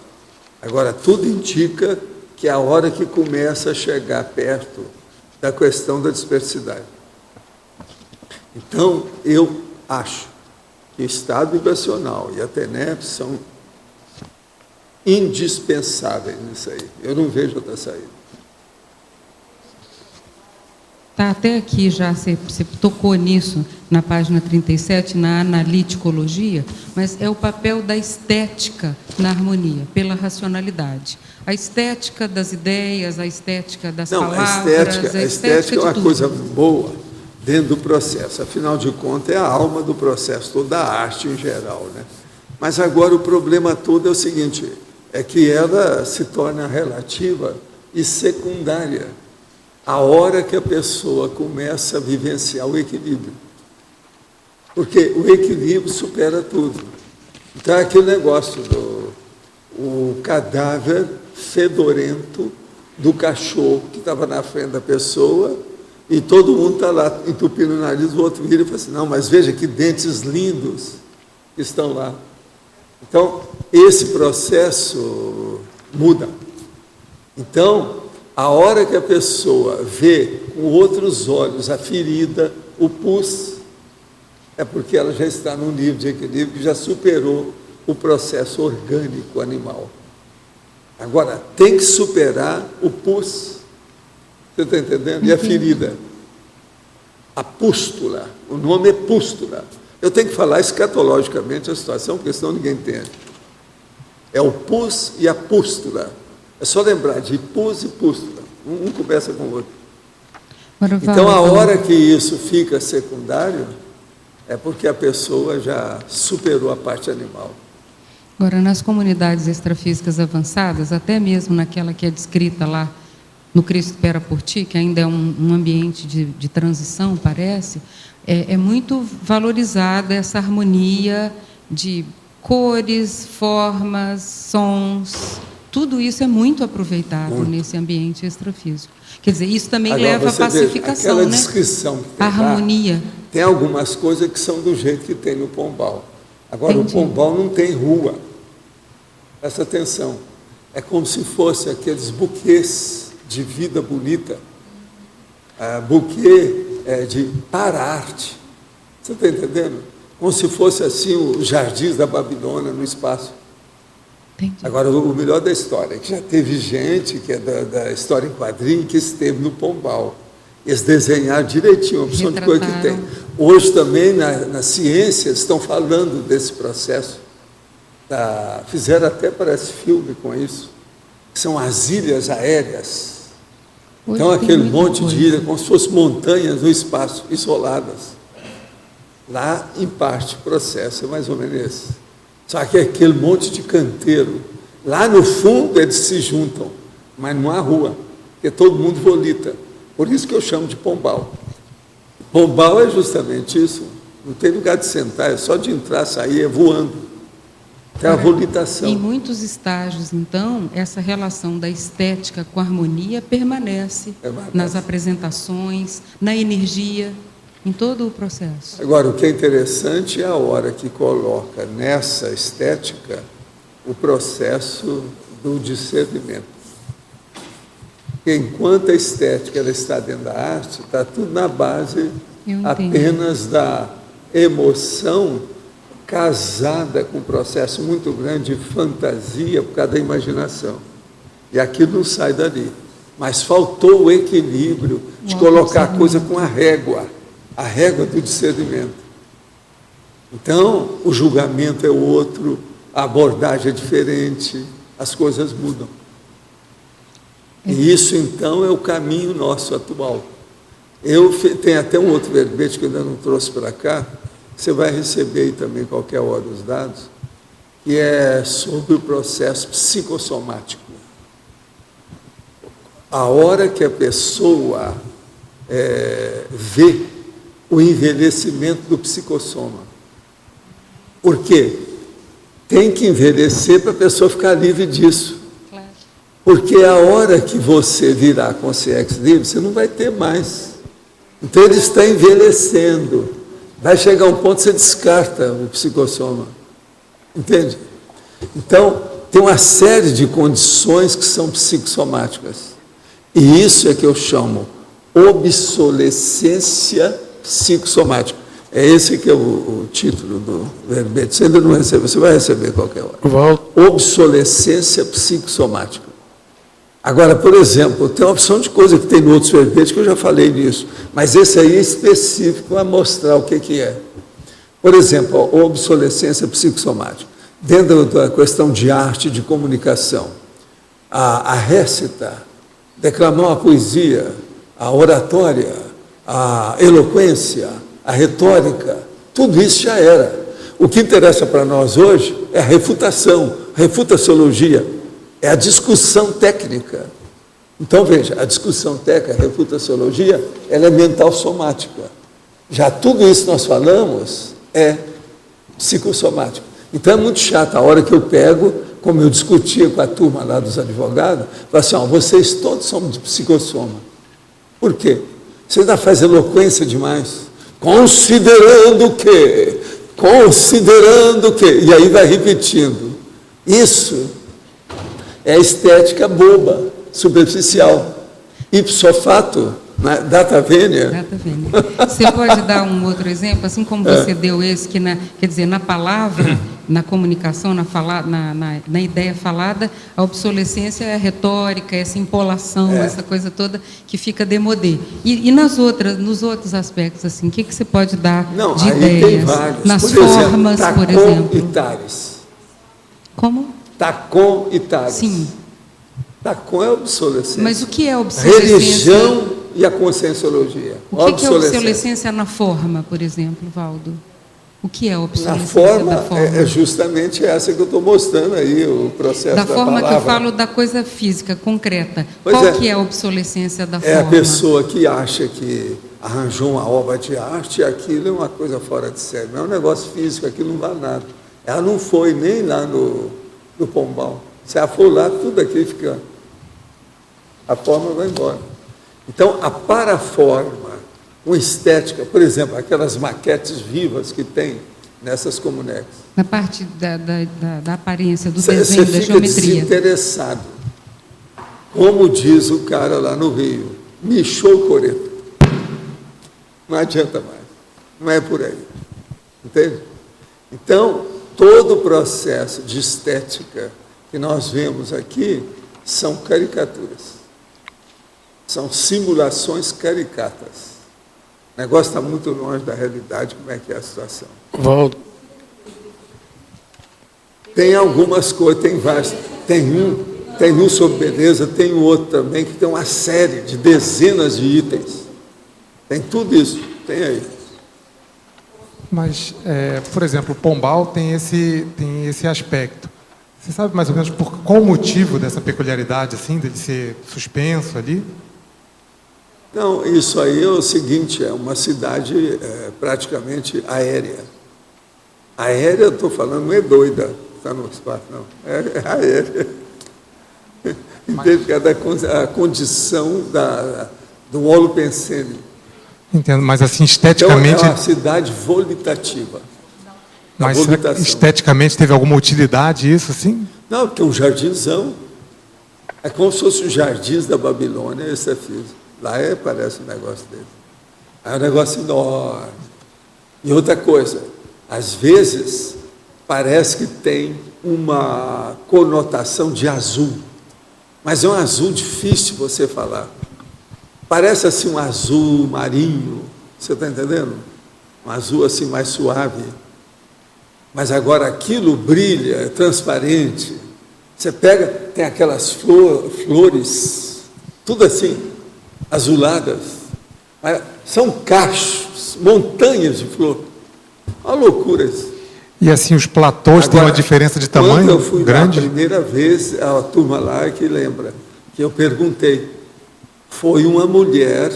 [SPEAKER 2] Agora, tudo indica que é a hora que começa a chegar perto da questão da dispersidade. Então, eu acho que o Estado vibracional e a TENEP são indispensáveis nisso aí. Eu não vejo outra saída.
[SPEAKER 8] Está até aqui já, você tocou nisso na página 37, na analiticologia, mas é o papel da estética na harmonia, pela racionalidade. A estética das ideias, a estética das palavras...
[SPEAKER 2] A estética é uma coisa boa dentro do processo. Afinal de contas, é a alma do processo, toda a arte em geral, né? Mas agora o problema todo é o seguinte, é que ela se torna relativa e secundária a hora que a pessoa começa a vivenciar o equilíbrio. Porque o equilíbrio supera tudo. Então, é aquele negócio o cadáver fedorento do cachorro que estava na frente da pessoa e todo mundo está lá entupindo o nariz, o outro vira e fala assim, não, mas veja que dentes lindos que estão lá. Então, esse processo muda. Então, a hora que a pessoa vê com outros olhos a ferida, o pus, é porque ela já está num nível de equilíbrio que já superou o processo orgânico animal. Agora, tem que superar o pus. Você está entendendo? E a ferida? A pústula. O nome é pústula. Eu tenho que falar escatologicamente a situação, porque senão ninguém entende. É o pus e a pústula. É só lembrar de pus e pústula. Um começa com o outro. Então, a hora que isso fica secundário, é porque a pessoa já superou a parte animal.
[SPEAKER 8] Agora, nas comunidades extrafísicas avançadas, até mesmo naquela que é descrita lá no Cristo Espera por Ti, que ainda é um ambiente de transição, parece, é muito valorizada essa harmonia de cores, formas, sons. Tudo isso é muito aproveitado nesse ambiente extrafísico. Quer dizer, isso também leva à pacificação,
[SPEAKER 2] aquela descrição que tem
[SPEAKER 8] a harmonia.
[SPEAKER 2] Lá, tem algumas coisas que são do jeito que tem no Pombal. Agora, o Pombal não tem rua. Presta atenção. É como se fosse aqueles buquês de vida bonita. Buquê para a arte. Você está entendendo? Como se fosse assim os jardins da Babilônia no espaço.
[SPEAKER 8] Entendi.
[SPEAKER 2] Agora, o melhor da história é que já teve gente que é da história em quadrinho que esteve no Pombal. Eles desenharam direitinho a opção de coisa que tem. Hoje também, na ciência, estão falando desse processo. Fizeram até, parece, filme com isso. São as ilhas aéreas.
[SPEAKER 8] Hoje
[SPEAKER 2] então, aquele monte de ilhas, como se fossem montanhas no espaço, isoladas. Lá, em parte, o processo é mais ou menos esse. Só que é aquele monte de canteiro. Lá no fundo eles se juntam, mas não há rua, porque todo mundo volita. Por isso que eu chamo de Pombal. Pombal é justamente isso. Não tem lugar de sentar, é só de entrar, sair, é voando. Tem a volitação.
[SPEAKER 8] Em muitos estágios, então, essa relação da estética com a harmonia permanece nas apresentações, na energia, em todo o processo.
[SPEAKER 2] Agora, o que é interessante é a hora que coloca nessa estética o processo do discernimento. Porque enquanto a estética ela está dentro da arte, está tudo na base
[SPEAKER 8] Eu entendi.
[SPEAKER 2] apenas da emoção casada com um processo muito grande de fantasia por causa da imaginação. E aquilo não sai dali. Mas faltou o equilíbrio de colocar a coisa com a régua do discernimento. Então, o julgamento é outro, a abordagem é diferente, as coisas mudam. E isso, então, é o caminho nosso atual. Tem até um outro verbete que eu ainda não trouxe para cá, você vai receber aí também qualquer hora os dados, que é sobre o processo psicossomático. A hora que a pessoa vê o envelhecimento do psicossoma. Por quê? Tem que envelhecer para a pessoa ficar livre disso.
[SPEAKER 8] Claro.
[SPEAKER 2] Porque a hora que você virar consciência livre, você não vai ter mais. Então ele está envelhecendo. Vai chegar um ponto que você descarta o psicossoma. Entende? Então, tem uma série de condições que são psicossomáticas. E isso é que eu chamo obsolescência psicossomática. É esse que é o título do verbete. Você ainda não recebeu, você vai receber qualquer hora. Obsolescência psicossomática. Agora, por exemplo, tem uma opção de coisa que tem em outros verbetes, que eu já falei nisso, mas esse aí é específico a mostrar o que é. Por exemplo, a obsolescência psicossomática. Dentro da questão de arte, de comunicação, a récita, declamar uma poesia, a oratória, a eloquência, a retórica, tudo isso já era. O que interessa para nós hoje é a refutação, refutaciologia, é a discussão técnica. Então, veja, a discussão técnica, a refutaciologia, ela é mental somática. Já tudo isso que nós falamos é psicossomático. Então, é muito chato a hora que eu pego, como eu discutia com a turma lá dos advogados, falo assim, vocês todos são de psicossoma. Por quê? Vocês ainda fazem eloquência demais. Considerando que, e aí vai repetindo. Isso é estética boba, superficial. Ipso fato, data venia.
[SPEAKER 8] Data venia. Você pode dar um outro exemplo, assim como você deu esse, que quer dizer, na palavra, na comunicação, na ideia falada, a obsolescência é a retórica, essa empolação, essa coisa toda que fica demodê. E nos outros aspectos, assim, o que você pode dar de ideias?
[SPEAKER 2] Tem vários.
[SPEAKER 8] Nas
[SPEAKER 2] por
[SPEAKER 8] formas,
[SPEAKER 2] exemplo,
[SPEAKER 8] por exemplo.
[SPEAKER 2] e Tares.
[SPEAKER 8] Como?
[SPEAKER 2] Tacon e Tares.
[SPEAKER 8] Sim.
[SPEAKER 2] Tacon é obsolescência.
[SPEAKER 8] Mas o que é obsolescência?
[SPEAKER 2] Religião e a conscienciologia.
[SPEAKER 8] O que é obsolescência na forma, por exemplo, Valdo? O que é obsolescência
[SPEAKER 2] na forma,
[SPEAKER 8] da forma?
[SPEAKER 2] É justamente essa que eu estou mostrando aí, o processo da
[SPEAKER 8] forma
[SPEAKER 2] palavra.
[SPEAKER 8] Que eu falo da coisa física, concreta.
[SPEAKER 2] Pois
[SPEAKER 8] Qual que é a obsolescência da forma?
[SPEAKER 2] É a pessoa que acha que arranjou uma obra de arte e aquilo é uma coisa fora de série. Não é um negócio físico, aquilo não vale nada. Ela não foi nem lá no Pombal. Se ela for lá, tudo aqui fica... A forma vai embora. Então, a paraforma, com estética, por exemplo, aquelas maquetes vivas que tem nessas comunecas.
[SPEAKER 8] Na parte da aparência, do desenho, da
[SPEAKER 2] fica
[SPEAKER 8] geometria.
[SPEAKER 2] Desinteressado. Como diz o cara lá no Rio, michou o coreto. Não adianta mais. Não é por aí. Entende? Então, todo o processo de estética que nós vemos aqui são caricaturas. São simulações caricatas. O negócio está muito longe da realidade, como é que é a situação.
[SPEAKER 9] Valdo.
[SPEAKER 2] Tem algumas coisas, tem vários. Tem um sobre beleza, tem um outro também, que tem uma série de dezenas de itens. Tem tudo isso, tem aí.
[SPEAKER 9] Mas, por exemplo, o Pombal tem esse aspecto. Você sabe mais ou menos por qual o motivo dessa peculiaridade, assim, dele ser suspenso ali?
[SPEAKER 2] Não, isso aí é o seguinte, é uma cidade praticamente aérea. Aérea, eu estou falando, não é doida, está no espaço, não. É aérea. Entende? Que é da condição do holopensene.
[SPEAKER 9] Entendo, mas assim, esteticamente...
[SPEAKER 2] Então, é uma cidade volitativa.
[SPEAKER 9] Mas esteticamente teve alguma utilidade isso, assim?
[SPEAKER 2] Não, porque é um jardinzão. É como se fosse os jardins da Babilônia, esse é físico. Lá parece um negócio dele. É um negócio enorme. E outra coisa, às vezes parece que tem uma conotação de azul, mas é um azul difícil de você falar. Parece assim um azul marinho, você está entendendo? Um azul assim mais suave. Mas agora aquilo brilha, é transparente. Você pega, tem aquelas flores, tudo assim, azuladas. Mas são cachos, montanhas de flor. Uma loucura isso.
[SPEAKER 9] E assim, os platôs têm uma diferença de tamanho
[SPEAKER 2] quando eu fui
[SPEAKER 9] grande?
[SPEAKER 2] lá a primeira vez, a turma lá que lembra, que eu perguntei, foi uma mulher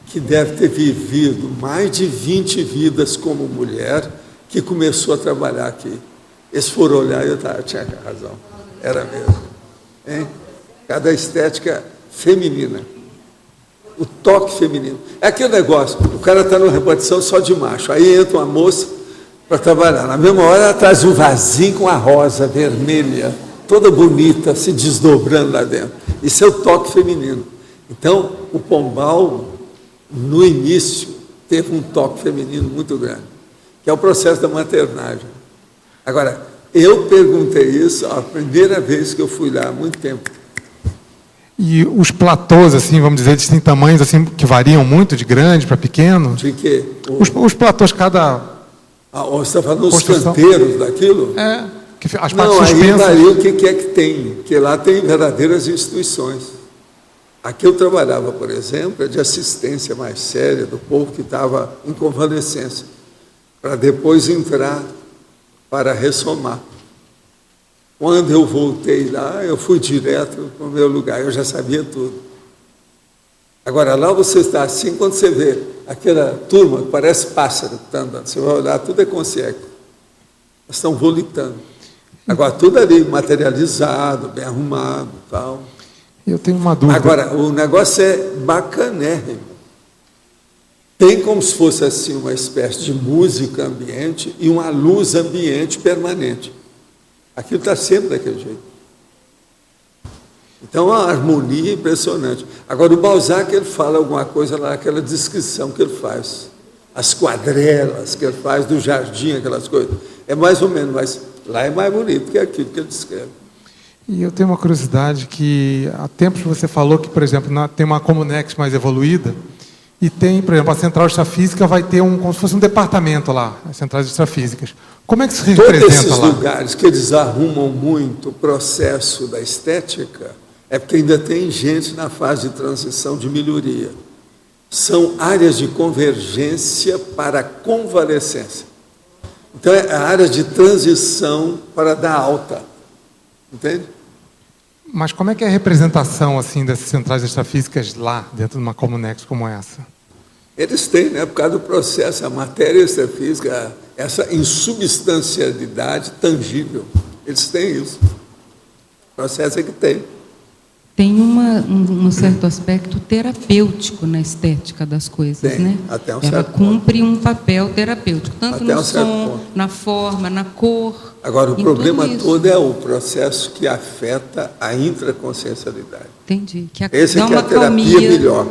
[SPEAKER 2] que deve ter vivido mais de 20 vidas como mulher, que começou a trabalhar aqui. Eles foram olhar e eu tinha razão. Era mesmo. Hein? Cada estética feminina. O toque feminino. É aquele negócio, o cara está numa repartição só de macho, aí entra uma moça para trabalhar. Na mesma hora ela traz um vasinho com a rosa vermelha, toda bonita, se desdobrando lá dentro. Isso é o toque feminino. Então, o Pombal, no início, teve um toque feminino muito grande, que é o processo da maternagem. Agora, eu perguntei isso a primeira vez que eu fui lá, há muito tempo.
[SPEAKER 9] E os platôs, assim, vamos dizer, eles têm tamanhos assim, que variam muito, de grande para pequeno?
[SPEAKER 2] De quê?
[SPEAKER 9] Os platôs, cada...
[SPEAKER 2] você está falando dos
[SPEAKER 9] construção.
[SPEAKER 2] canteiros daquilo?
[SPEAKER 9] É, que as partes
[SPEAKER 2] Não, aí
[SPEAKER 9] suspensas.
[SPEAKER 2] varia o que é que tem, porque lá tem verdadeiras instituições. Aqui eu trabalhava, por exemplo, de assistência mais séria do povo que estava em convalescência, para depois entrar para ressomar. Quando eu voltei lá, eu fui direto para o meu lugar, eu já sabia tudo. Agora, lá você está assim, quando você vê aquela turma que parece pássaro que está andando, você vai olhar, tudo é consciente. Elas estão volitando. Agora, tudo ali materializado, bem arrumado e tal.
[SPEAKER 9] Eu tenho uma dúvida.
[SPEAKER 2] Agora, o negócio é bacanérrimo. Tem como se fosse assim uma espécie de música ambiente e uma luz ambiente permanente. Aquilo está sempre daquele jeito. Então, a harmonia é impressionante. Agora, o Balzac, ele fala alguma coisa lá, aquela descrição que ele faz. As quadrelas que ele faz do jardim, aquelas coisas. É mais ou menos, mas lá é mais bonito que aquilo que ele descreve.
[SPEAKER 9] E eu tenho uma curiosidade que, há tempos você falou que, por exemplo, tem uma Comunex mais evoluída e tem, por exemplo, a Central Extrafísica vai ter como se fosse um departamento lá, as centrais extrafísicas. Como é que se representa
[SPEAKER 2] Todos esses
[SPEAKER 9] lá?
[SPEAKER 2] lugares que eles arrumam muito o processo da estética é porque ainda tem gente na fase de transição de melhoria. São áreas de convergência para a convalescência. Então, é a área de transição para dar alta. Entende?
[SPEAKER 9] Mas como é que é a representação assim dessas centrais extrafísicas lá, dentro de uma Comunex como essa?
[SPEAKER 2] Eles têm, né, por causa do processo, a matéria extrafísica, essa insubstancialidade tangível. Eles têm isso. O processo é que tem.
[SPEAKER 8] Tem um certo aspecto terapêutico na estética das coisas,
[SPEAKER 2] Tem,
[SPEAKER 8] né?
[SPEAKER 2] até um
[SPEAKER 8] Ela
[SPEAKER 2] certo
[SPEAKER 8] cumpre um papel terapêutico, tanto
[SPEAKER 2] Até
[SPEAKER 8] no
[SPEAKER 2] um certo
[SPEAKER 8] som,
[SPEAKER 2] ponto.
[SPEAKER 8] na forma, na cor.
[SPEAKER 2] Agora, o
[SPEAKER 8] em
[SPEAKER 2] problema
[SPEAKER 8] tudo isso.
[SPEAKER 2] todo é o processo que afeta a intraconsciencialidade.
[SPEAKER 8] Entendi. Que
[SPEAKER 2] Esse
[SPEAKER 8] dá
[SPEAKER 2] é que é
[SPEAKER 8] uma
[SPEAKER 2] a terapia
[SPEAKER 8] calmia,
[SPEAKER 2] melhor.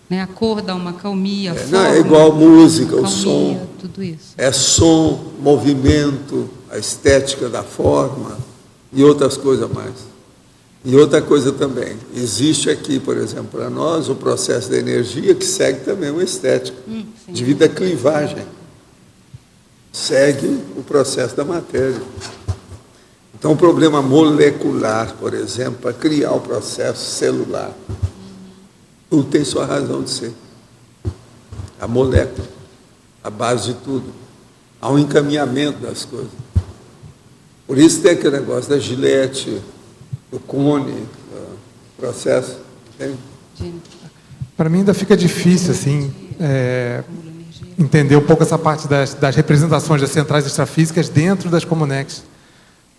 [SPEAKER 8] né? A cor dá uma calmia, a
[SPEAKER 2] Não,
[SPEAKER 8] forma,
[SPEAKER 2] é igual a música, o
[SPEAKER 8] calmia,
[SPEAKER 2] som.
[SPEAKER 8] tudo isso.
[SPEAKER 2] É som, movimento, a estética da forma e outras coisas mais. E outra coisa também, existe aqui, por exemplo, para nós, o processo da energia que segue também uma estética, devido à clivagem. Segue o processo da matéria. Então, o problema molecular, por exemplo, para criar o processo celular, tudo tem sua razão de ser. A molécula, a base de tudo. Há um encaminhamento das coisas. Por isso tem aquele negócio da Gillette, do cone, do processo. Entende?
[SPEAKER 9] Para mim ainda fica difícil assim entender um pouco essa parte das representações das centrais extrafísicas dentro das Comunex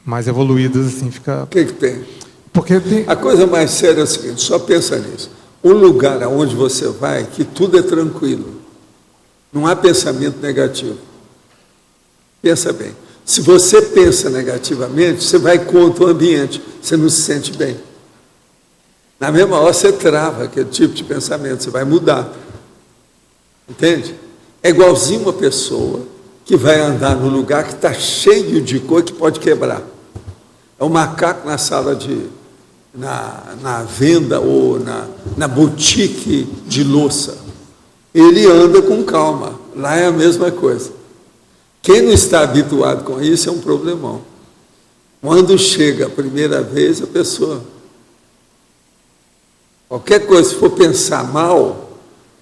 [SPEAKER 9] mais evoluídas, assim, fica...
[SPEAKER 2] O que tem?
[SPEAKER 9] Porque tem...
[SPEAKER 2] A coisa mais séria é o seguinte, só pensa nisso. Um lugar aonde você vai, que tudo é tranquilo. Não há pensamento negativo. Pensa bem. Se você pensa negativamente, você vai contra o ambiente, você não se sente bem. Na mesma hora você trava aquele tipo de pensamento, você vai mudar. Entende? É igualzinho uma pessoa que vai andar num lugar que está cheio de coisa que pode quebrar. É um macaco na sala na venda ou na boutique de louça. Ele anda com calma. Lá é a mesma coisa. Quem não está habituado com isso é um problemão. Quando chega a primeira vez, a pessoa... Qualquer coisa, se for pensar mal,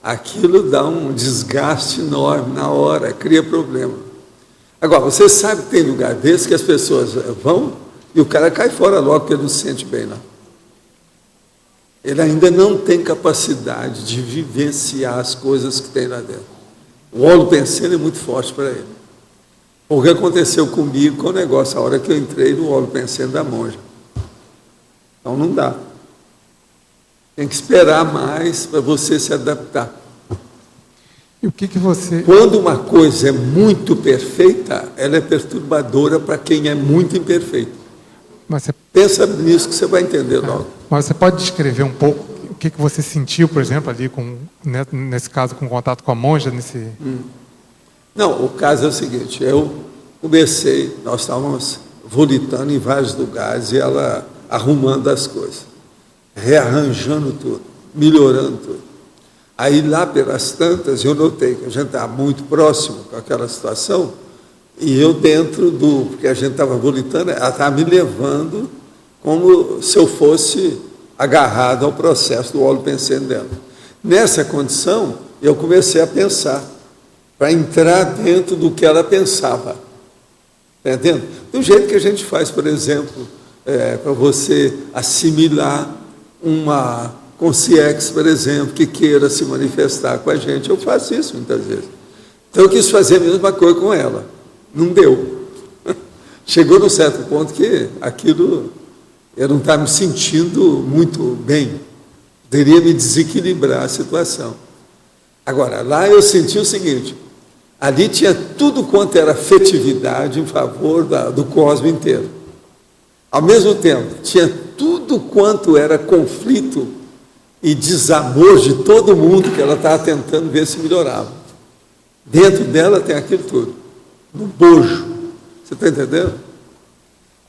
[SPEAKER 2] aquilo dá um desgaste enorme na hora, cria problema. Agora, você sabe que tem lugar desse que as pessoas vão e o cara cai fora logo porque ele não se sente bem, não. Ele ainda não tem capacidade de vivenciar as coisas que tem lá dentro. O holopensene é muito forte para ele. O que aconteceu comigo com o negócio, a hora que eu entrei no holopensene da monja. Então não dá. Tem que esperar mais para você se adaptar.
[SPEAKER 9] E o que você...
[SPEAKER 2] Quando uma coisa é muito perfeita, ela é perturbadora para quem é muito imperfeito.
[SPEAKER 9] Mas você...
[SPEAKER 2] Pensa nisso que você vai entender logo.
[SPEAKER 9] Mas você pode descrever um pouco o que você sentiu, por exemplo, ali, nesse caso, com contato com a monja?
[SPEAKER 2] Não, o caso é o seguinte, eu comecei, nós estávamos volitando em vários lugares e ela arrumando as coisas, rearranjando tudo, melhorando tudo. Aí lá pelas tantas eu notei que a gente estava muito próximo com aquela situação e eu dentro porque a gente estava volitando, ela estava me levando como se eu fosse agarrado ao processo do holopensene dela. Nessa condição, eu comecei a pensar, para entrar dentro do que ela pensava. Está entendendo? Do jeito que a gente faz, por exemplo, para você assimilar uma consciência, por exemplo, que queira se manifestar com a gente. Eu faço isso muitas vezes. Então eu quis fazer a mesma coisa com ela. Não deu. Chegou num certo ponto que aquilo, eu não estava me sentindo muito bem. Poderia me desequilibrar a situação. Agora, lá eu senti o seguinte, ali tinha tudo quanto era afetividade em favor do cosmos inteiro. Ao mesmo tempo, tinha tudo quanto era conflito e desamor de todo mundo que ela estava tentando ver se melhorava. Dentro dela tem aquilo tudo, no bojo. Você está entendendo?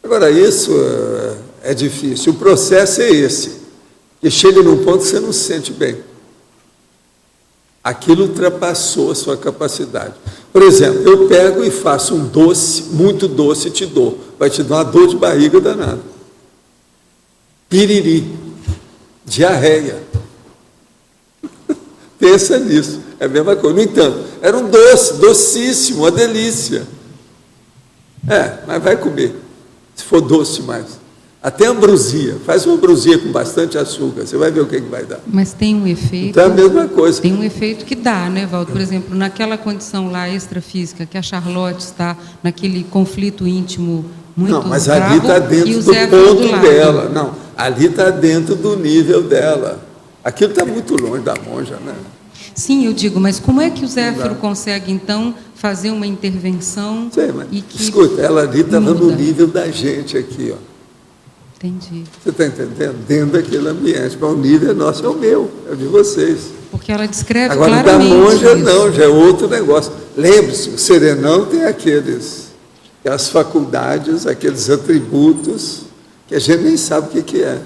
[SPEAKER 2] Agora, isso é difícil. O processo é esse, que chega num ponto que você não se sente bem. Aquilo ultrapassou a sua capacidade. Por exemplo, eu pego e faço um doce, muito doce, e te dou. Vai te dar uma dor de barriga danada. Piriri. Diarreia. Pensa nisso. É a mesma coisa. No entanto, era um doce, docíssimo, uma delícia. Mas vai comer, se for doce demais. Até ambrosia. Faz uma ambrosia com bastante açúcar, você vai ver o que vai dar.
[SPEAKER 8] Mas tem um efeito...
[SPEAKER 2] Então é a mesma coisa.
[SPEAKER 8] Tem um efeito que dá, né, Valdo? Por exemplo, naquela condição lá extrafísica, que a Charlotte está naquele conflito íntimo muito bravo...
[SPEAKER 2] Não, mas ali está dentro do ponto dela. Não, ali está dentro do nível dela. Aquilo está muito longe da monja, né?
[SPEAKER 8] Sim, eu digo, mas como é que o Zéfiro consegue, então, fazer uma intervenção...
[SPEAKER 2] Sei, mas,
[SPEAKER 8] e que
[SPEAKER 2] escuta, ela ali estava no nível da gente aqui, ó.
[SPEAKER 8] Entendi.
[SPEAKER 2] Você está entendendo? Dentro daquele ambiente. Mas o nível é nosso, é o meu, é o de vocês.
[SPEAKER 8] Porque ela descreve
[SPEAKER 2] agora,
[SPEAKER 8] claramente
[SPEAKER 2] da monja,
[SPEAKER 8] isso.
[SPEAKER 2] não, já é outro negócio. Lembre-se, o serenão tem aquelas faculdades, aqueles atributos, que a gente nem sabe o que é.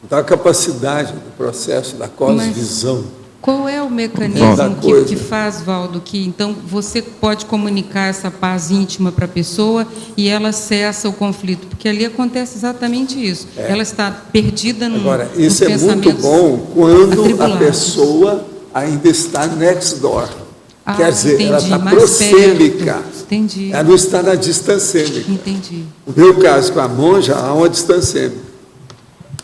[SPEAKER 2] Então, a capacidade do processo da cosmovisão.
[SPEAKER 8] Qual é o mecanismo que faz, Valdo, que então você pode comunicar essa paz íntima para a pessoa e ela cessa o conflito? Porque ali acontece exatamente isso. Ela está perdida num
[SPEAKER 2] Agora, isso é muito bom quando a pessoa ainda está next door. Quer dizer, ela está prosêmica.
[SPEAKER 8] Entendi.
[SPEAKER 2] Ela não está na distância.
[SPEAKER 8] Entendi.
[SPEAKER 2] No meu caso, com a monja, há uma distância.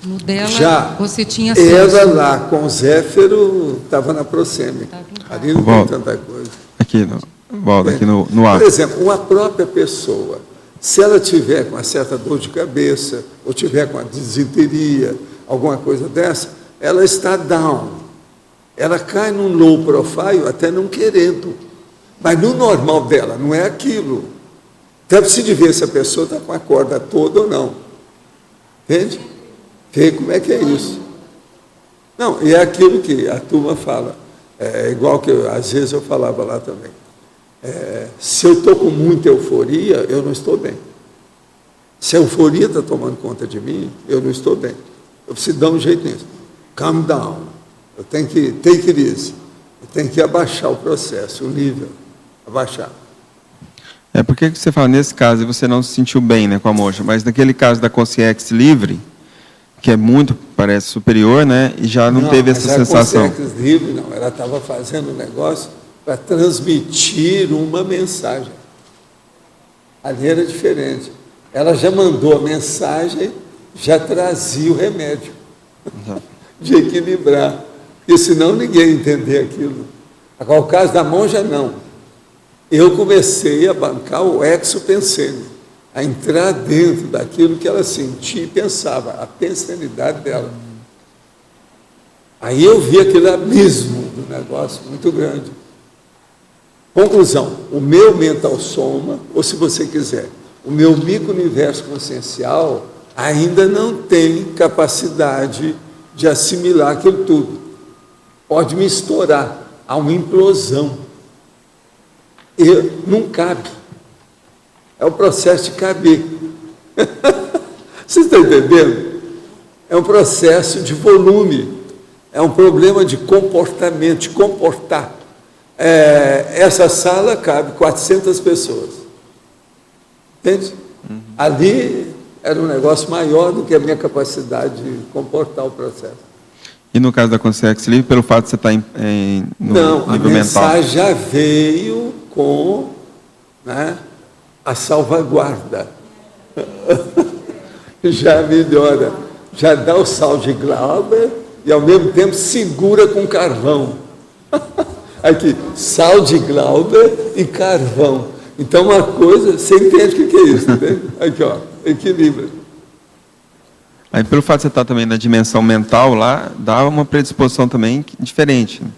[SPEAKER 8] No dela,
[SPEAKER 2] já
[SPEAKER 8] você tinha acesso.
[SPEAKER 2] Ela lá, com o Zéfiro, estava na prosêmica. Ali não tem tanta coisa.
[SPEAKER 6] Aqui, Valdo, aqui no ar.
[SPEAKER 2] Por exemplo, uma própria pessoa, se ela tiver com uma certa dor de cabeça, ou tiver com uma disenteria, alguma coisa dessa, ela está down. Ela cai num low profile até não querendo. Mas no normal dela, não é aquilo. Então, precisa ver se a pessoa está com a corda toda ou não. Entende? Ver como é que é isso. Não, e é aquilo que a turma fala. É igual que às vezes eu falava lá também. Se eu estou com muita euforia, eu não estou bem. Se a euforia está tomando conta de mim, eu não estou bem. Eu preciso dar um jeito nisso. Calm down. Eu tenho que take it easy. Eu tenho que abaixar o processo, o nível. Abaixar.
[SPEAKER 10] Por que você fala, nesse caso, você não se sentiu bem, né, com a mocha, mas naquele caso da consciência livre, que é muito, parece, superior, né, e já não teve essa sensação.
[SPEAKER 2] A consciência livre, não. Ela estava fazendo um negócio para transmitir uma mensagem. Ali era diferente. Ela já mandou a mensagem, já trazia o remédio de equilibrar, porque senão ninguém ia entender aquilo. Agora, o caso da monja, não. Eu comecei a bancar o exo-pensene, a entrar dentro daquilo que ela sentia e pensava, a pensanidade dela. Aí eu vi aquele abismo do negócio muito grande. Conclusão, o meu mental soma, ou se você quiser, o meu micro-universo consciencial ainda não tem capacidade de assimilar aquilo tudo. Pode me estourar, há uma implosão. E não cabe. É o processo de caber. Vocês estão entendendo? É um processo de volume. É um problema de comportamento, de comportar. Essa sala cabe 400 pessoas. Entende? Ali era um negócio maior do que a minha capacidade de comportar o processo.
[SPEAKER 10] E no caso da consciência livre, pelo fato de você estar no
[SPEAKER 2] não,
[SPEAKER 10] nível mental?
[SPEAKER 2] Não, a mensagem já veio com, né, a salvaguarda. Já melhora. Já dá o sal de Glauber e, ao mesmo tempo, segura com carvão. Aqui, sal de Glauber e carvão. Então, uma coisa, você entende o que é isso, entende? Aqui, ó, equilíbrio.
[SPEAKER 10] Aí, pelo fato de você estar também na dimensão mental lá, dá uma predisposição também diferente, né,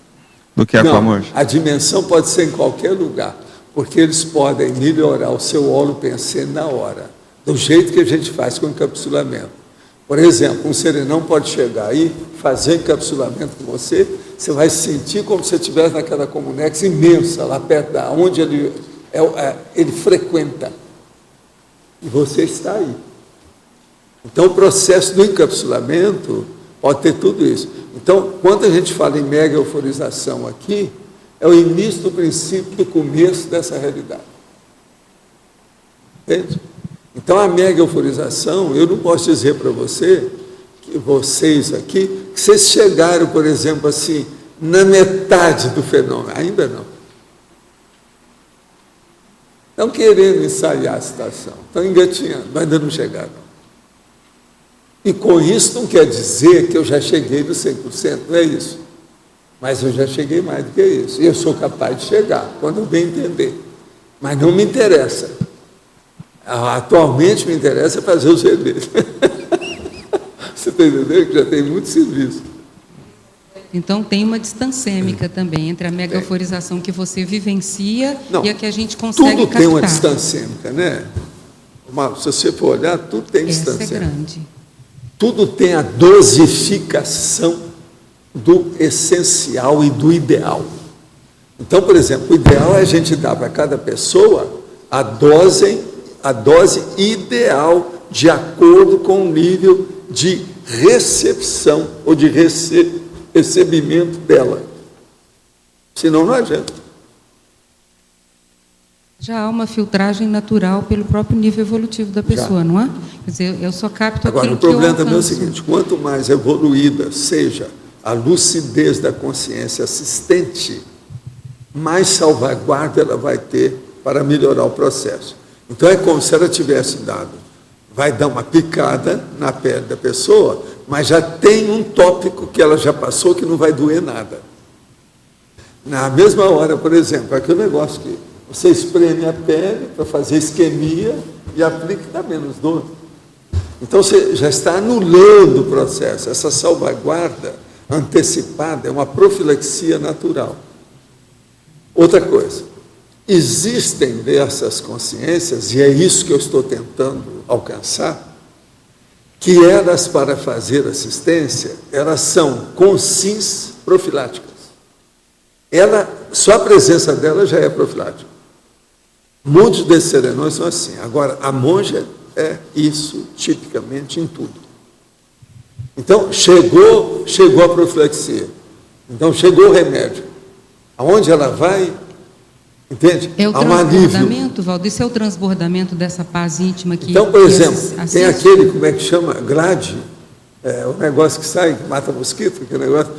[SPEAKER 10] do que a Aquamorja.
[SPEAKER 2] A dimensão pode ser em qualquer lugar, porque eles podem melhorar o seu holopensene na hora, do jeito que a gente faz com encapsulamento. Por exemplo, um serenão pode chegar aí, fazer encapsulamento com você, você vai sentir como se você estivesse naquela comunex imensa, lá perto da onde ele frequenta. E você está aí. Então, o processo do encapsulamento pode ter tudo isso. Então, quando a gente fala em mega euforização aqui, é o início do princípio do começo dessa realidade. Entende? Então, a mega euforização, eu não posso dizer para você, que vocês aqui, que vocês chegaram, por exemplo, assim, na metade do fenômeno. Ainda não. Estão querendo ensaiar a situação, estão engatinhando, mas ainda não chegaram. E com isso não quer dizer que eu já cheguei no 100%, não é isso. Mas eu já cheguei mais do que isso. E eu sou capaz de chegar, quando eu bem entender. Mas não me interessa. Atualmente me interessa fazer os remédios. Você está entendendo? Que já tem muito serviço.
[SPEAKER 8] Então, tem uma distancêmica também entre a mega euforização que você vivencia e a que a gente consegue
[SPEAKER 2] tudo
[SPEAKER 8] captar.
[SPEAKER 2] Tem uma distancêmica, né? Se você for olhar, tudo tem distancêmica.
[SPEAKER 8] Essa é grande.
[SPEAKER 2] Tudo tem a dosificação do essencial e do ideal. Então, por exemplo, o ideal é a gente dar para cada pessoa a dose ideal de acordo com o nível de recepção ou de recebimento dela. Senão não adianta.
[SPEAKER 8] Já há uma filtragem natural pelo próprio nível evolutivo da pessoa, não é? Quer dizer, eu só capto
[SPEAKER 2] Agora,
[SPEAKER 8] aquilo
[SPEAKER 2] o problema
[SPEAKER 8] que eu
[SPEAKER 2] também é o
[SPEAKER 8] alcanço.
[SPEAKER 2] seguinte, quanto mais evoluída seja a lucidez da consciência assistente, mais salvaguarda ela vai ter para melhorar o processo. Então, é como se ela tivesse dado, vai dar uma picada na pele da pessoa, mas já tem um tópico que ela já passou que não vai doer nada. Na mesma hora, por exemplo, aquele negócio que você espreme a pele para fazer isquemia e aplica e dá menos dor. Então, você já está anulando o processo. Essa salvaguarda antecipada é uma profilaxia natural. Outra coisa, existem dessas consciências, e é isso que eu estou tentando alcançar, que elas, para fazer assistência, elas são consins profiláticas. Só a presença dela já é profilático. Muitos desses serenões são assim. Agora, a monja é isso tipicamente em tudo. Então, chegou a profilaxia. Então, chegou o remédio. Aonde ela vai, entende?
[SPEAKER 8] É o
[SPEAKER 2] há um alívio.
[SPEAKER 8] transbordamento, Valdo, isso é o transbordamento dessa paz íntima que...
[SPEAKER 2] Então, por exemplo,
[SPEAKER 8] assiste.
[SPEAKER 2] tem aquele, como é que chama? Glade, o negócio que sai, que mata mosquito, aquele negócio...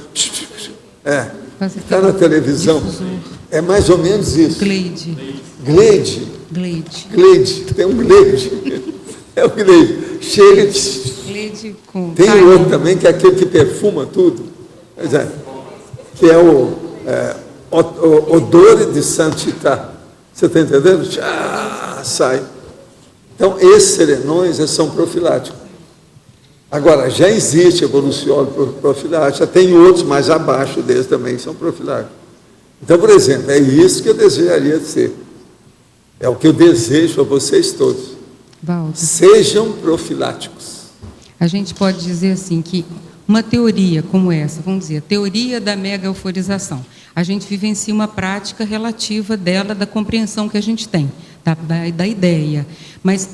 [SPEAKER 2] Está na televisão.
[SPEAKER 8] Difusor.
[SPEAKER 2] É mais ou menos isso.
[SPEAKER 8] Glade.
[SPEAKER 2] Tem um glade. É o glade. Chega...
[SPEAKER 8] Glade com...
[SPEAKER 2] Tem outro também, que é aquele que perfuma tudo. Pois é. Que é o odore de santità. Você está entendendo? Sai. Então, esses serenões são profiláticos. Agora, já existe evoluciólogo profilático, tem outros mais abaixo deles também que são profiláticos. Então, por exemplo, é isso que eu desejaria ser. É o que eu desejo a vocês todos.
[SPEAKER 8] Valdo.
[SPEAKER 2] Sejam profiláticos.
[SPEAKER 8] A gente pode dizer assim que uma teoria como essa, vamos dizer, a teoria da mega euforização, a gente vivencia uma prática relativa dela, da compreensão que a gente tem, da ideia. Mas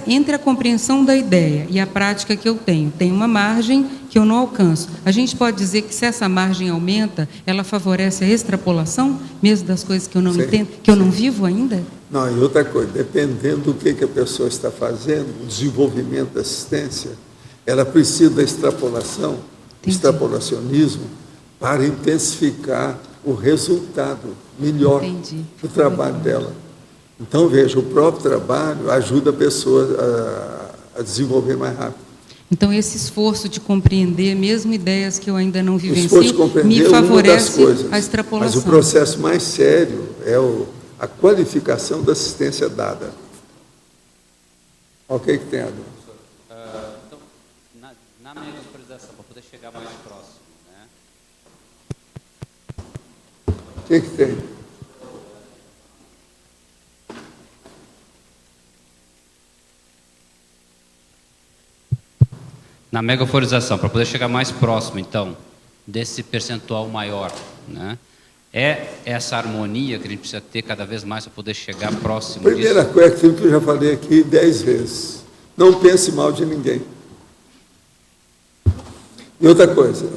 [SPEAKER 8] entre a compreensão da ideia e a prática que eu tenho, tem uma margem que eu não alcanço. A gente pode dizer que se essa margem aumenta, ela favorece a extrapolação, mesmo das coisas que eu não entendo, que eu não vivo ainda?
[SPEAKER 2] Não, e outra coisa, dependendo do que a pessoa está fazendo, o desenvolvimento da assistência, ela precisa da extrapolação, extrapolacionismo, para intensificar o resultado melhor do trabalho dela. Então, veja, o próprio trabalho ajuda a pessoa a desenvolver mais rápido.
[SPEAKER 8] Então, esse esforço de compreender, mesmo ideias que eu ainda não vivencio, me
[SPEAKER 2] é
[SPEAKER 8] favorece a extrapolação.
[SPEAKER 2] Mas o processo mais sério é a qualificação da assistência dada. O que tem, Adão?
[SPEAKER 11] Então, na minha autorização, para poder chegar mais próximo, né?
[SPEAKER 2] O que tem?
[SPEAKER 11] Na megaforização, para poder chegar mais próximo, então, desse percentual maior, né? É essa harmonia que a gente precisa ter cada vez mais para poder chegar próximo disso?
[SPEAKER 2] Primeira coisa, aquilo que eu já falei aqui 10 vezes. Não pense mal de ninguém. E outra coisa,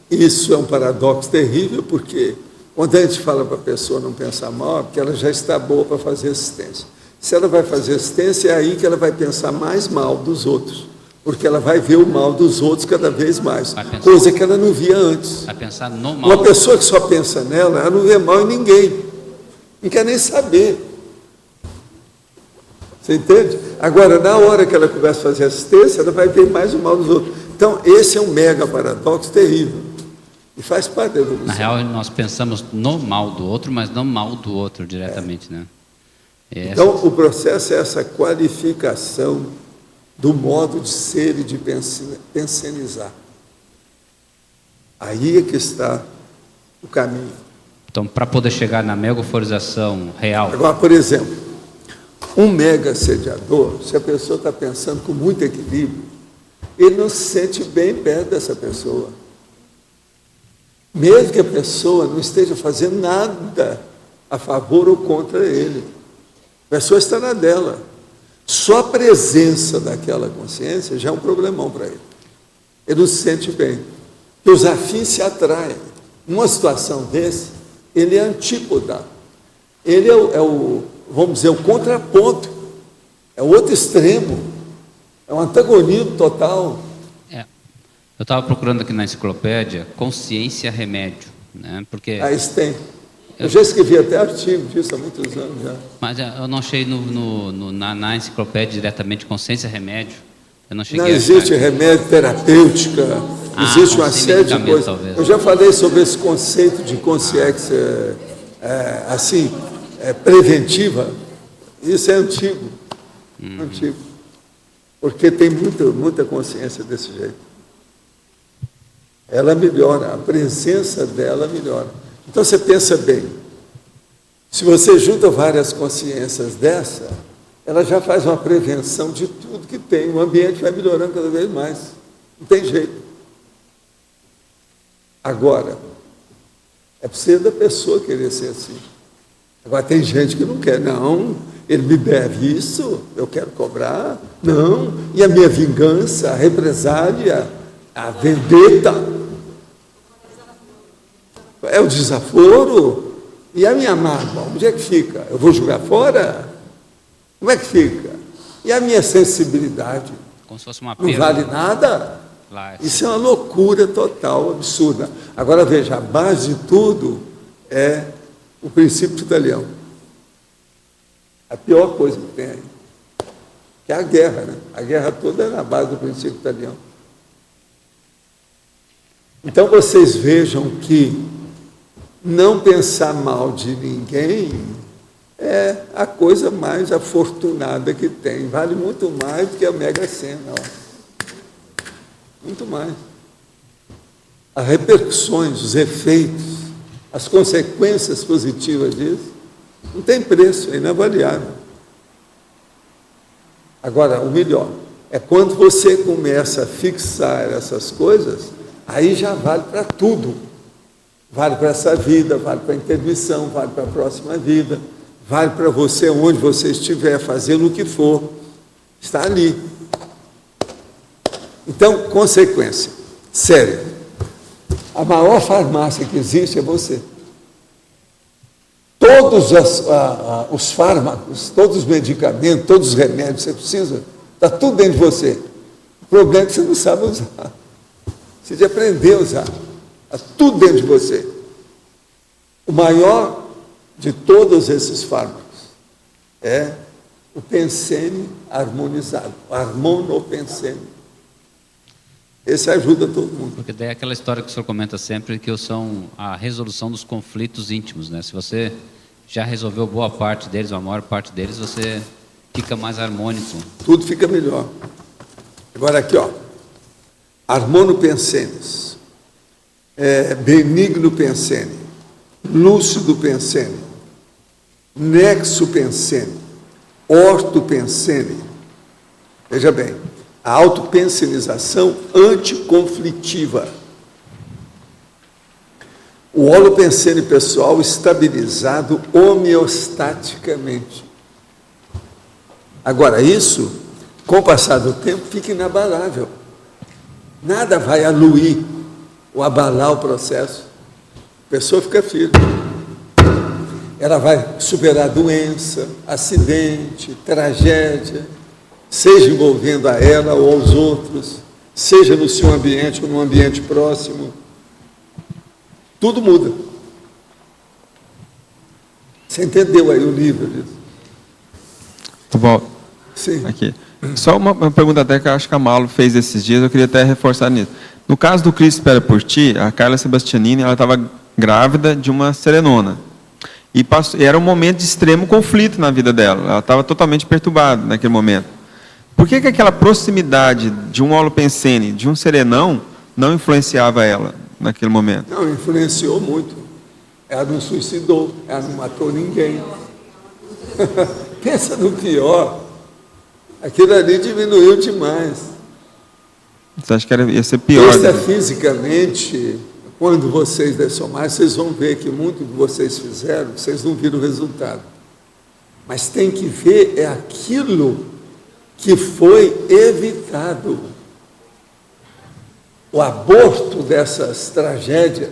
[SPEAKER 2] isso é um paradoxo terrível, porque quando a gente fala para a pessoa não pensar mal, é porque ela já está boa para fazer assistência. Se ela vai fazer assistência, é aí que ela vai pensar mais mal dos outros. Porque ela vai ver o mal dos outros cada vez mais, coisa que ela não via antes.
[SPEAKER 11] Vai pensar no mal.
[SPEAKER 2] Uma pessoa que só pensa nela, ela não vê mal em ninguém, não quer nem saber. Você entende? Agora, na hora que ela começa a fazer assistência, ela vai ver mais o mal dos outros. Então, esse é um mega paradoxo terrível, e faz parte da evolução.
[SPEAKER 11] Na real, nós pensamos no mal do outro, mas não mal do outro diretamente, né?
[SPEAKER 2] Então, o processo é essa qualificação do modo de ser e de pensionizar. Aí é que está o caminho.
[SPEAKER 11] Então, para poder chegar na megaforização real...
[SPEAKER 2] Agora, por exemplo, um mega assediador, se a pessoa está pensando com muito equilíbrio, ele não se sente bem perto dessa pessoa. Mesmo que a pessoa não esteja fazendo nada a favor ou contra ele. A pessoa está na dela. Só a presença daquela consciência já é um problemão para ele. Ele não se sente bem. Porque os afins se atraem. Numa situação desse, ele é antípoda. Ele é o, vamos dizer, o contraponto. É o outro extremo. É um antagonismo total.
[SPEAKER 11] Eu estava procurando aqui na enciclopédia consciência-remédio, né? Porque...
[SPEAKER 2] isso tem. Eu já escrevi até artigo disso há muitos anos já.
[SPEAKER 11] Mas eu não achei na enciclopédia diretamente consciência-remédio. Eu não cheguei
[SPEAKER 2] não existe remédio terapêutica, existe uma série de coisas. Talvez. Eu já falei sobre esse conceito de consciência preventiva. Isso é antigo. Antigo. Porque tem muita consciência desse jeito. Ela melhora, a presença dela melhora. Então você pensa bem, se você junta várias consciências dessa, ela já faz uma prevenção de tudo que tem, o ambiente vai melhorando cada vez mais, não tem jeito. Agora, É preciso da pessoa querer ser assim. Agora, tem gente que não quer. Não, ele me deve isso, eu quero cobrar. Não, e a minha vingança, a represália, a vendetta, é o desaforo. E a minha mágoa, onde é que fica? Eu vou jogar fora? Como é que fica? E a minha sensibilidade?
[SPEAKER 11] Como se fosse uma
[SPEAKER 2] Não
[SPEAKER 11] perda.
[SPEAKER 2] vale nada? Isso é uma loucura total, absurda. Agora, veja, a base de tudo é o princípio italiano. A pior coisa que tem aí. Que é a guerra, né? A guerra toda é na base do princípio italiano. Então, vocês vejam que não pensar mal de ninguém é a coisa mais afortunada que tem. Vale muito mais do que a Mega Sena. Ó. Muito mais. As repercussões, os efeitos, as consequências positivas disso, não tem preço, é inavaliável. Agora, o melhor é quando você começa a fixar essas coisas, aí já vale para tudo. Vale para essa vida, vale para a intermissão, vale para a próxima vida, vale para você onde você estiver, fazendo o que for. Está ali. Então, consequência, sério, a maior farmácia que existe é você. Todos os fármacos, todos os medicamentos, todos os remédios que você precisa, está tudo dentro de você. O problema é que você não sabe usar. Você precisa aprender a usar. Está tudo dentro de você. O maior de todos esses fármacos é o pensene harmonizado, o harmonopensene. Esse ajuda todo mundo.
[SPEAKER 11] Porque daí é aquela história que o senhor comenta sempre, que são a resolução dos conflitos íntimos, né? Se você já resolveu boa parte deles, ou a maior parte deles, você fica mais harmônico.
[SPEAKER 2] Tudo fica melhor. Agora aqui, ó. Harmonopensenes, benigno pensene, lúcido pensene, nexo pensene, orto pensene. Veja bem, a autopensenização anticonflitiva. O holopensene pessoal estabilizado homeostaticamente. Agora, isso, com o passar do tempo, fica inabalável. Nada vai aluir ou abalar o processo. A pessoa fica firme. Ela vai superar doença, acidente, tragédia, seja envolvendo a ela ou aos outros, seja no seu ambiente ou no ambiente próximo. Tudo muda. Você entendeu aí o nível disso?
[SPEAKER 10] Volto.
[SPEAKER 2] Sim.
[SPEAKER 10] Aqui. Só uma pergunta até que eu acho que a Malu fez esses dias, eu queria até reforçar nisso. No caso do Cristo Espera por Ti, a Carla Sebastianini, ela estava grávida de uma serenona. E era um momento de extremo conflito na vida dela. Ela estava totalmente perturbada naquele momento. Por que aquela proximidade de um holopensene, de um serenão, não influenciava ela naquele momento?
[SPEAKER 2] Não, influenciou muito. Ela não suicidou, ela não matou ninguém. Pensa no pior. Aquilo ali diminuiu demais.
[SPEAKER 10] Você acha que ia ser pior?
[SPEAKER 2] Fisicamente, quando vocês dessomarem, vocês vão ver que muito que vocês fizeram, vocês não viram o resultado. Mas tem que ver é aquilo que foi evitado. O aborto dessas tragédias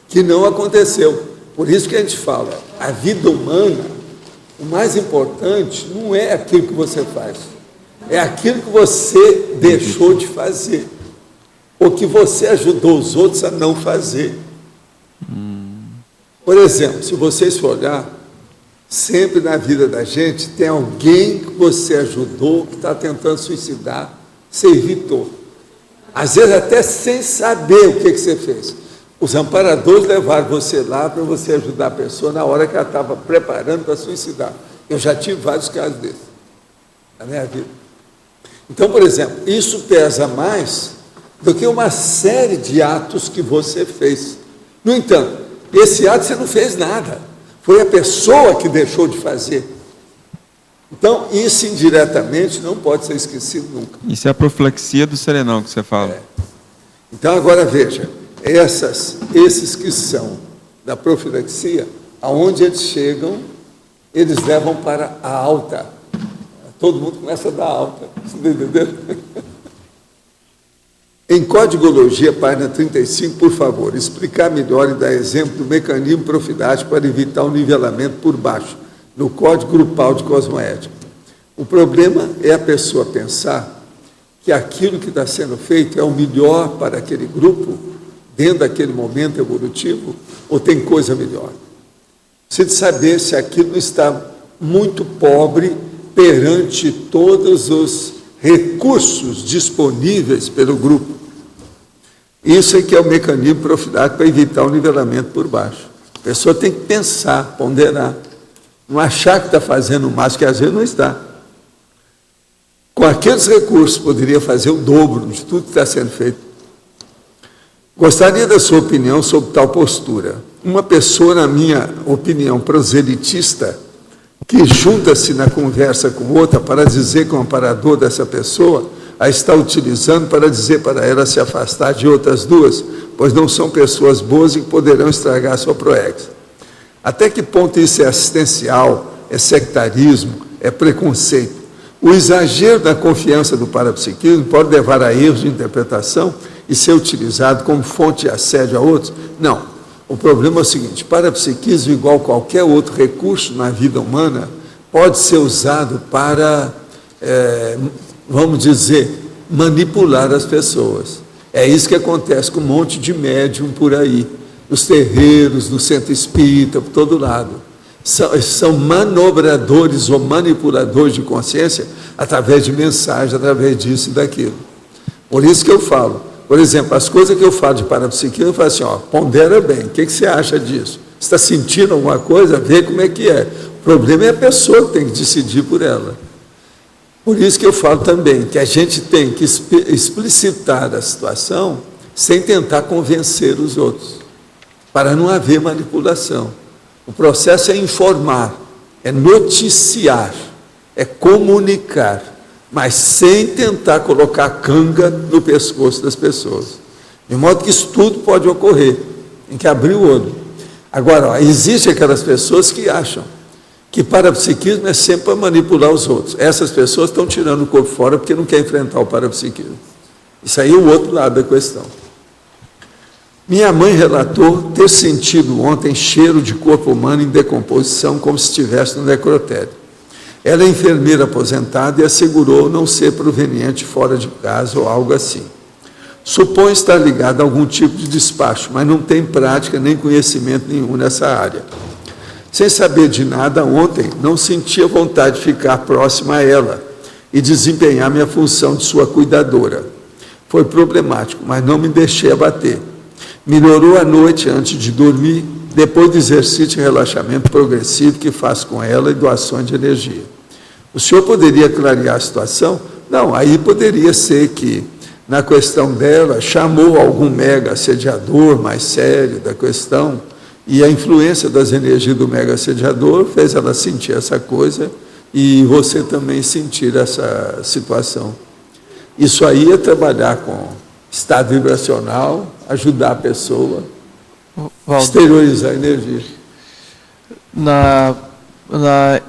[SPEAKER 2] que não aconteceu. Por isso que a gente fala, a vida humana, o mais importante não é aquilo que você faz, é aquilo que você deixou de fazer, ou que você ajudou os outros a não fazer. Por exemplo, se vocês for olhar, sempre na vida da gente tem alguém que você ajudou, que está tentando suicidar, você evitou. Às vezes até sem saber o que você fez. Os amparadores levaram você lá para você ajudar a pessoa na hora que ela estava preparando para suicidar. Eu já tive vários casos desses na minha vida. Então, por exemplo, isso pesa mais do que uma série de atos que você fez. No entanto, esse ato você não fez nada. Foi a pessoa que deixou de fazer. Então, isso indiretamente não pode ser esquecido nunca.
[SPEAKER 10] Isso é a profilaxia do serenão que você fala.
[SPEAKER 2] Então, agora veja, esses que são da profilaxia, aonde eles chegam, eles levam para a alta. Todo mundo começa a dar alta. Você está entendendo? Em Codigologia, página 35, por favor, explicar melhor e dar exemplo do mecanismo profilático para evitar o nivelamento por baixo, no Código Grupal de Cosmoética. O problema é a pessoa pensar que aquilo que está sendo feito é o melhor para aquele grupo, dentro daquele momento evolutivo, ou tem coisa melhor. Precisa saber se aquilo está muito pobre perante todos os recursos disponíveis pelo grupo. Isso é que é o mecanismo profilático para evitar o nivelamento por baixo. A pessoa tem que pensar, ponderar, não achar que está fazendo mais, que às vezes não está. Com aqueles recursos, poderia fazer o dobro de tudo que está sendo feito. Gostaria da sua opinião sobre tal postura. Uma pessoa, na minha opinião, proselitista, que junta-se na conversa com outra para dizer que o amparador dessa pessoa a está utilizando para dizer para ela se afastar de outras duas, pois não são pessoas boas e poderão estragar sua proex. Até que ponto isso é assistencial, é sectarismo, é preconceito? O exagero da confiança do parapsiquismo pode levar a erros de interpretação e ser utilizado como fonte de assédio a outros? Não. O problema é o seguinte: parapsiquismo, igual qualquer outro recurso na vida humana, pode ser usado para, vamos dizer, manipular as pessoas. É isso que acontece com um monte de médium por aí, nos terreiros, no centro espírita, por todo lado. São manobradores ou manipuladores de consciência através de mensagens, através disso e daquilo. Por isso que eu falo, por exemplo, as coisas que eu falo de parapsiquismo, eu falo assim, pondera bem, o que você acha disso? Você está sentindo alguma coisa? Vê como é que é. O problema é a pessoa que tem que decidir por ela. Por isso que eu falo também que a gente tem que explicitar a situação sem tentar convencer os outros, para não haver manipulação. O processo é informar, é noticiar, é comunicar, mas sem tentar colocar canga no pescoço das pessoas. De modo que isso tudo pode ocorrer, tem que abrir o olho. Agora, existem aquelas pessoas que acham que parapsiquismo é sempre para manipular os outros. Essas pessoas estão tirando o corpo fora porque não querem enfrentar o parapsiquismo. Isso aí é o outro lado da questão. Minha mãe relatou ter sentido ontem cheiro de corpo humano em decomposição, como se estivesse no necrotério. Ela é enfermeira aposentada e assegurou não ser proveniente fora de casa ou algo assim. Supõe estar ligada a algum tipo de despacho, mas não tem prática nem conhecimento nenhum nessa área. Sem saber de nada, ontem não sentia vontade de ficar próxima a ela e desempenhar minha função de sua cuidadora. Foi problemático, mas não me deixei abater. Melhorou à noite antes de dormir, depois do exercício de relaxamento progressivo que faço com ela e doações de energia. O senhor poderia clarear a situação? Não, aí poderia ser que, na questão dela, chamou algum mega assediador mais sério da questão, e a influência das energias do mega assediador fez ela sentir essa coisa e você também sentir essa situação. Isso aí é trabalhar com estado vibracional, ajudar a pessoa a exteriorizar a energia.
[SPEAKER 4] Na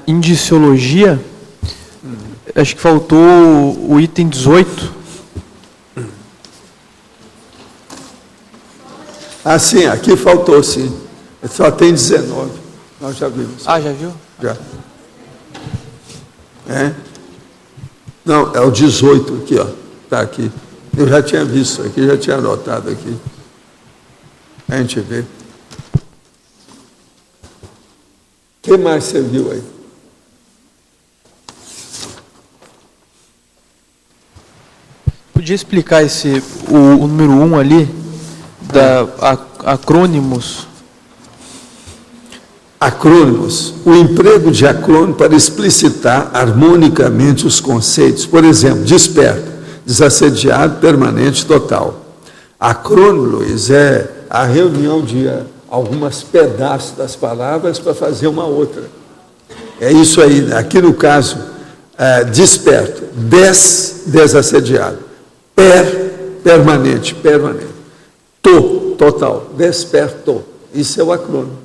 [SPEAKER 4] indiciologia, acho que faltou o item 18.
[SPEAKER 2] Ah, sim, aqui faltou, sim. Só tem 19. Nós já vimos.
[SPEAKER 4] Ah, já viu?
[SPEAKER 2] Já. É? Não, é o 18 aqui, ó. Está aqui. Eu já tinha visto aqui, já tinha anotado aqui. A gente vê. O que mais você viu aí?
[SPEAKER 4] Podia explicar o número 1 ali, da acrônimos?
[SPEAKER 2] Acrônimos. O emprego de acrônimo para explicitar harmonicamente os conceitos. Por exemplo, desperto, desassediado, permanente, total. Acrônimo, Luiz, é a reunião de algumas pedaços das palavras para fazer uma outra. É isso aí. Aqui no caso, desperto, desassediado, permanente, total, despertou. Isso é o acrônimo.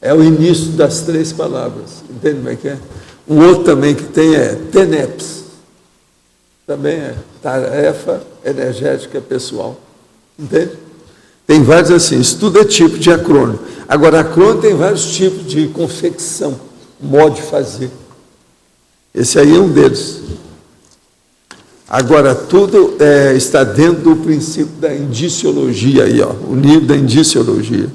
[SPEAKER 2] É o início das 3 palavras. Entende como é que é? Um outro também que tem é TENEPS. Também é tarefa energética pessoal. Entende? Tem vários assim. Isso tudo é tipo de acrônimo. Agora, acrônimo tem vários tipos de confecção, modo de fazer. Esse aí é um deles. Agora, tudo está dentro do princípio da indiciologia aí, ó, o nível da indiciologia.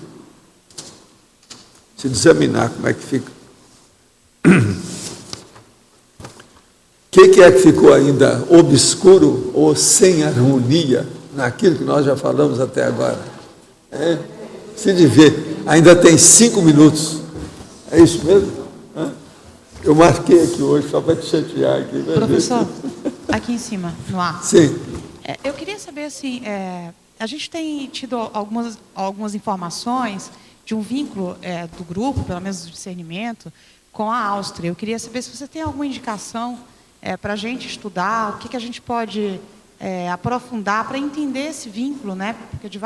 [SPEAKER 2] Se examinar como é que fica. O que é que ficou ainda obscuro ou sem harmonia naquilo que nós já falamos até agora? Se de ver, ainda tem 5 minutos. É isso mesmo? Eu marquei aqui hoje só para te chatear aqui.
[SPEAKER 12] Professor, aqui em cima, no ar.
[SPEAKER 2] Sim.
[SPEAKER 12] Eu queria saber, assim, a gente tem tido algumas informações de um vínculo do grupo, pelo menos do discernimento, com a Áustria. Eu queria saber se você tem alguma indicação para a gente estudar, o que a gente pode aprofundar para entender esse vínculo, né? Porque de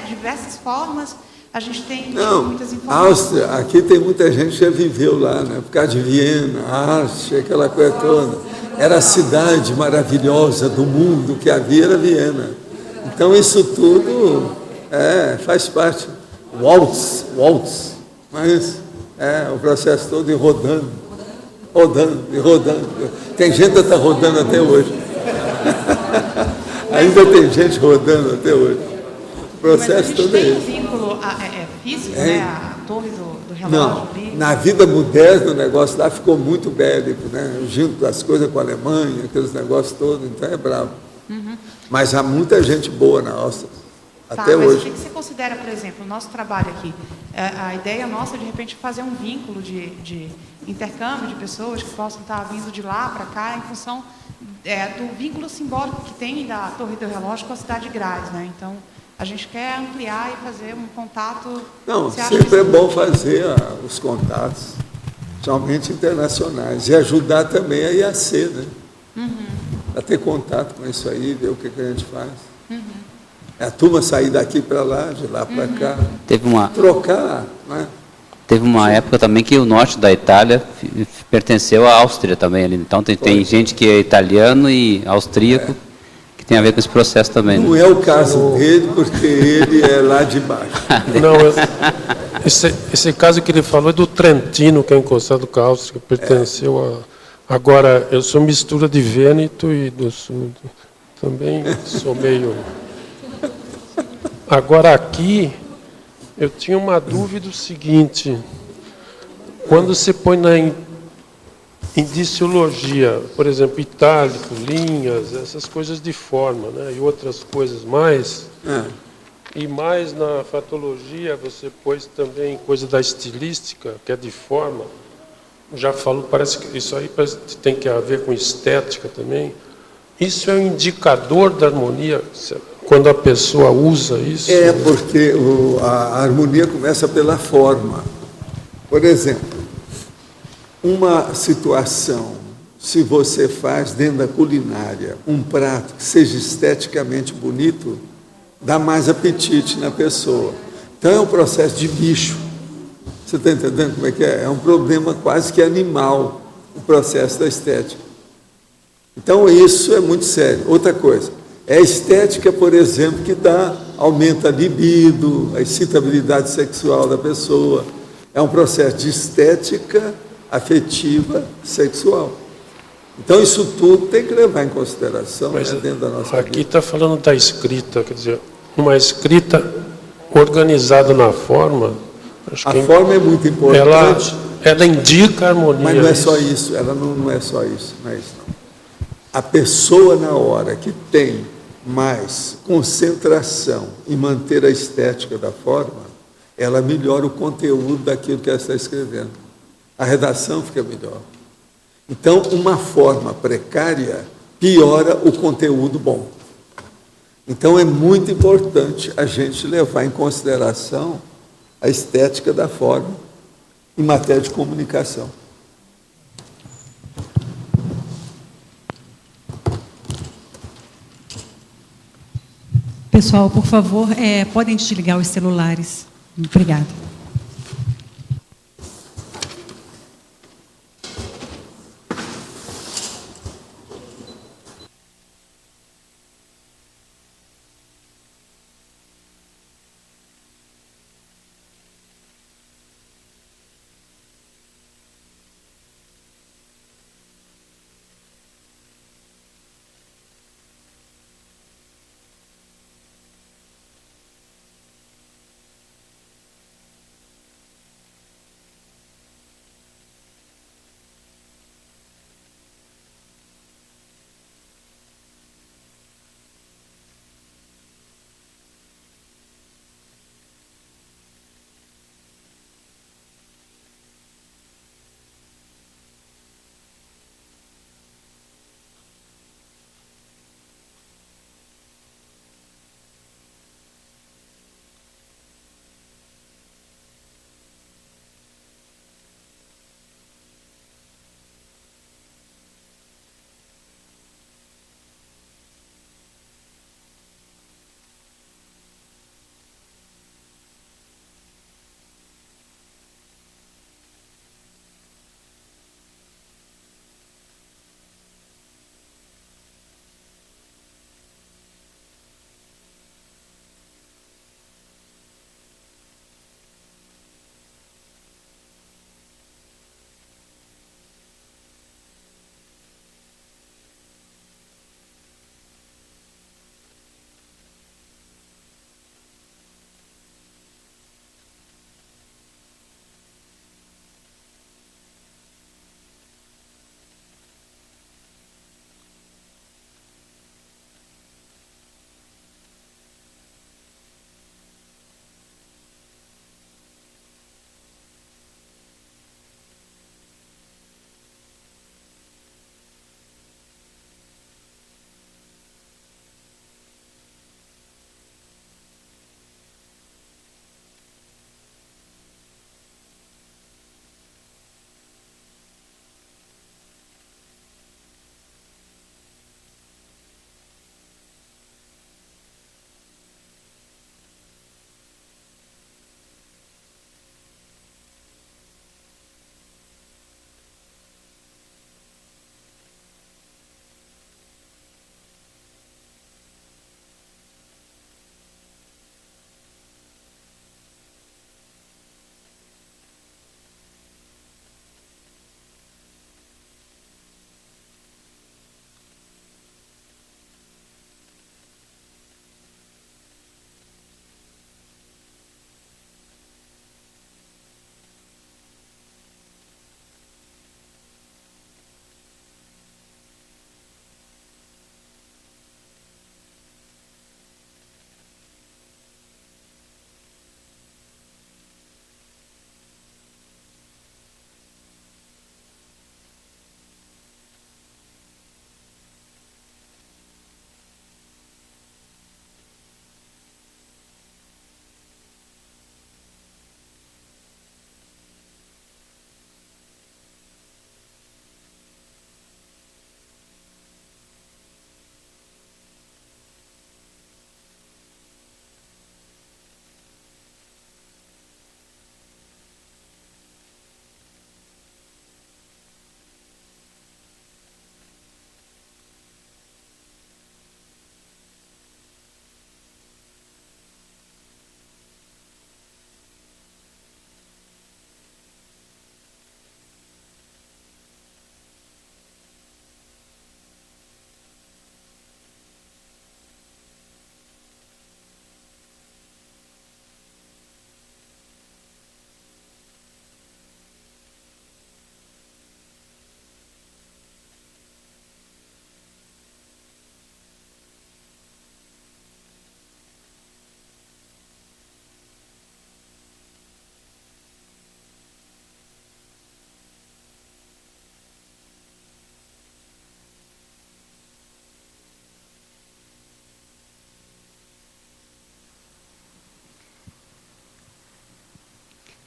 [SPEAKER 12] diversas formas a gente tem muitas informações.
[SPEAKER 2] Áustria, aqui tem muita gente que já viveu lá, né? Por causa de Viena, Áustria, aquela coisa toda. Era a cidade maravilhosa do mundo que havia, era Viena. Então, isso tudo faz parte. Waltz, mas o processo todo ir rodando e rodando. Tem gente que está rodando até hoje. Ainda tem gente rodando até hoje. O processo todo é esse.
[SPEAKER 12] Mas a gente tem um vínculo físico, né? A torre do relógio.
[SPEAKER 2] Não, na vida moderna o negócio lá ficou muito bélico, né? Junto das coisas com a Alemanha, aqueles negócios todos, então é bravo.
[SPEAKER 12] Uhum.
[SPEAKER 2] Mas há muita gente boa na Áustria, até
[SPEAKER 12] mas
[SPEAKER 2] hoje.
[SPEAKER 12] O que você considera, por exemplo, o nosso trabalho aqui? A ideia nossa é, de repente, fazer um vínculo de intercâmbio de pessoas que possam estar vindo de lá para cá em função do vínculo simbólico que tem da Torre do Relógio com a cidade de Graz, né? Então, a gente quer ampliar e fazer um contato...
[SPEAKER 2] Não, sempre é bom fazer os contatos, somente internacionais, e ajudar também a IAC, né? A ter contato com isso aí, ver o que a gente faz. A turma sair daqui para lá, de lá para cá, trocar, né?
[SPEAKER 11] Teve uma época também que o norte da Itália pertenceu à Áustria também ali. Então tem gente que é italiano e austríaco que tem a ver com esse processo também.
[SPEAKER 2] Não é o caso dele, porque ele é lá de baixo.
[SPEAKER 13] Não, esse caso que ele falou é do Trentino, que é encostado com a Áustria, que pertenceu a... Agora, eu sou mistura de Vêneto e do Sul. Também sou meio... Agora, aqui, eu tinha uma dúvida o seguinte. Quando você põe na indiciologia, por exemplo, itálico, linhas, essas coisas de forma, né, e outras coisas mais, e mais na fatologia você pôs também coisa da estilística, que é de forma, já falou, parece que isso aí tem que ver com estética também. Isso é um indicador da harmonia, quando a pessoa usa isso?
[SPEAKER 2] É, porque a harmonia começa pela forma. Por exemplo, uma situação, se você faz dentro da culinária um prato que seja esteticamente bonito, dá mais apetite na pessoa. Então é um processo de bicho. Você está entendendo como é que é? É um problema quase que animal, o processo da estética. Então isso é muito sério. Outra coisa, é a estética, por exemplo, que aumenta a libido, a excitabilidade sexual da pessoa. É um processo de estética afetiva sexual. Então, isso tudo tem que levar em consideração dentro da nossa vida.
[SPEAKER 13] Aqui está falando da escrita, quer dizer, uma escrita organizada na forma.
[SPEAKER 2] A forma é muito importante.
[SPEAKER 13] Ela indica a harmonia.
[SPEAKER 2] Mas não é só isso, ela não é só isso, não é isso não. A pessoa, na hora que tem mais concentração em manter a estética da forma, ela melhora o conteúdo daquilo que ela está escrevendo. A redação fica melhor. Então, uma forma precária piora o conteúdo bom. Então, é muito importante a gente levar em consideração a estética da forma em matéria de comunicação.
[SPEAKER 14] Pessoal, por favor, podem desligar os celulares. Obrigada.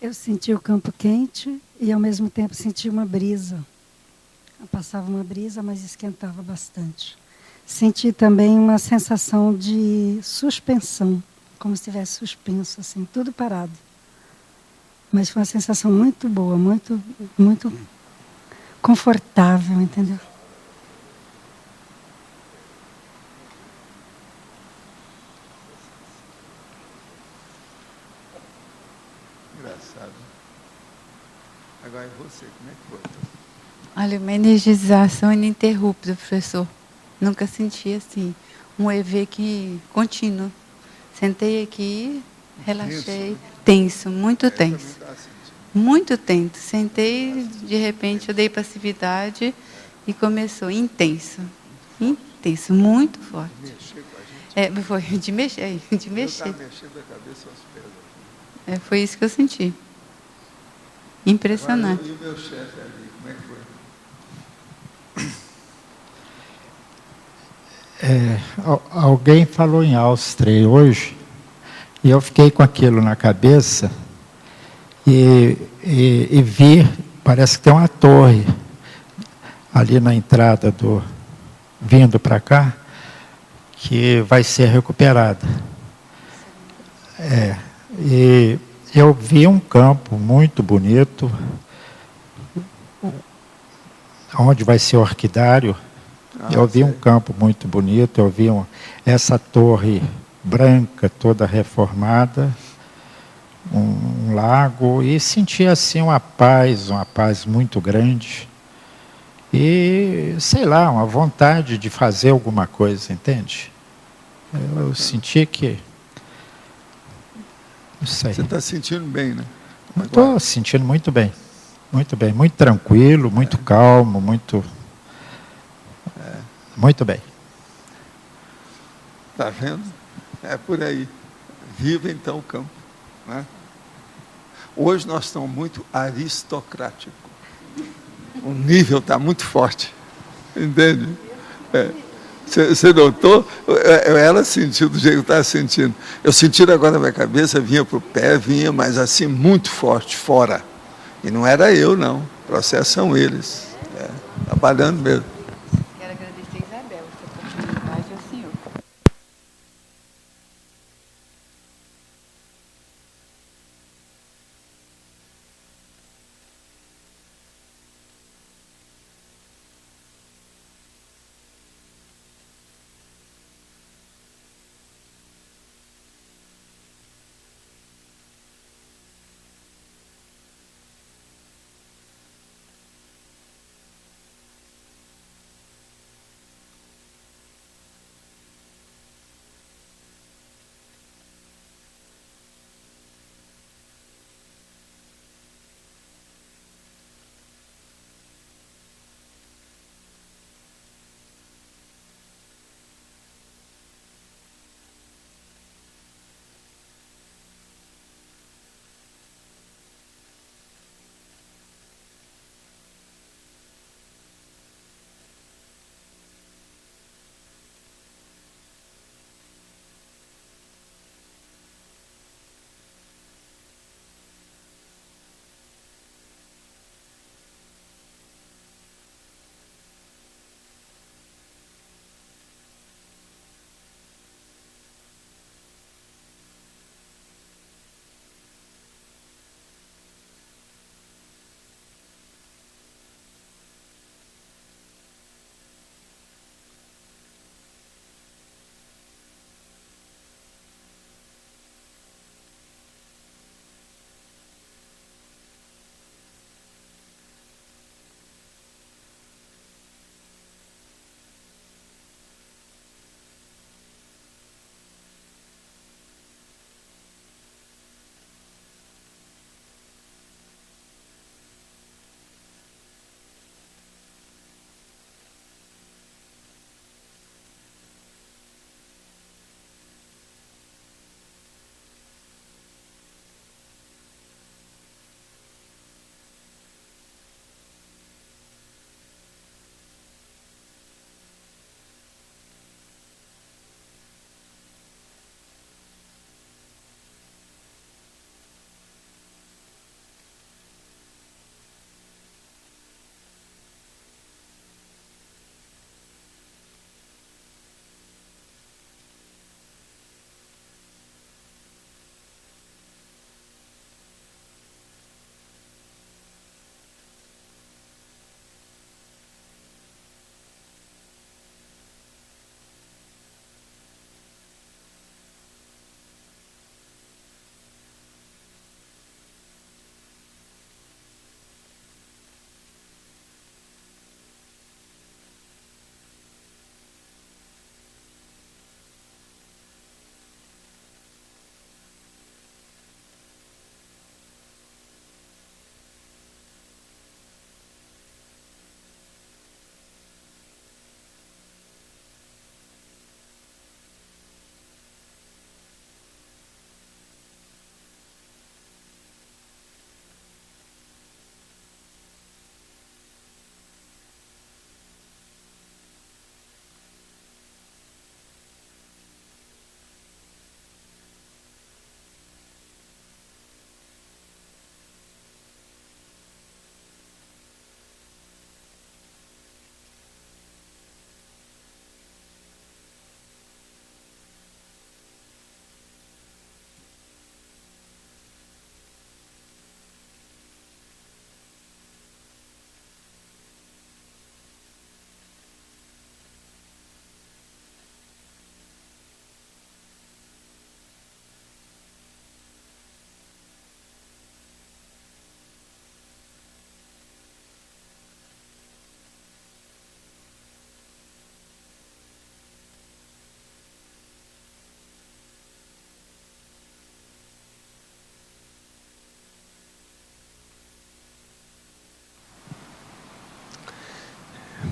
[SPEAKER 15] Eu senti o campo quente e, ao mesmo tempo, senti uma brisa. Passava uma brisa, mas esquentava bastante. Senti também uma sensação de suspensão, como se estivesse suspenso, assim, tudo parado. Mas foi uma sensação muito boa, muito confortável, entendeu?
[SPEAKER 2] Engraçado. Agora você, como é que foi?
[SPEAKER 14] Olha, uma energização ininterrupta, professor. Nunca senti assim, um EV que contínuo. Sentei aqui, relaxei, tenso, muito tenso. Muito tenso. Sentei, de repente eu dei passividade e começou intenso. Intenso, muito forte. Foi de mexer, de mexer.
[SPEAKER 2] Mexendo a cabeça aos pés.
[SPEAKER 14] Foi isso que eu senti. Impressionante.
[SPEAKER 2] Agora, e o meu chefe ali, como é que foi?
[SPEAKER 16] Alguém falou em Áustria hoje, e eu fiquei com aquilo na cabeça, e vi, parece que tem uma torre ali na entrada vindo para cá, que vai ser recuperada. E eu vi um campo muito bonito, onde vai ser o orquidário. Eu vi um campo muito bonito, eu vi essa torre branca, toda reformada, um lago, e senti assim uma paz muito grande. E, sei lá, uma vontade de fazer alguma coisa, entende? Eu senti que... Não sei.
[SPEAKER 2] Você está sentindo bem, né?
[SPEAKER 16] Estou sentindo muito bem, muito tranquilo, muito calmo, muito bem.
[SPEAKER 2] Está vendo? É por aí. Viva então o campo. Né? Hoje nós estamos muito aristocráticos. O nível está muito forte. Entende? Você notou? Ela sentiu do jeito que estava sentindo. Eu senti agora na minha cabeça, vinha para o pé, vinha, mas assim, muito forte, fora. E não era eu, não. O processo são eles. Trabalhando mesmo.
[SPEAKER 14] Quero agradecer a Isabel, essa oportunidade ao senhor.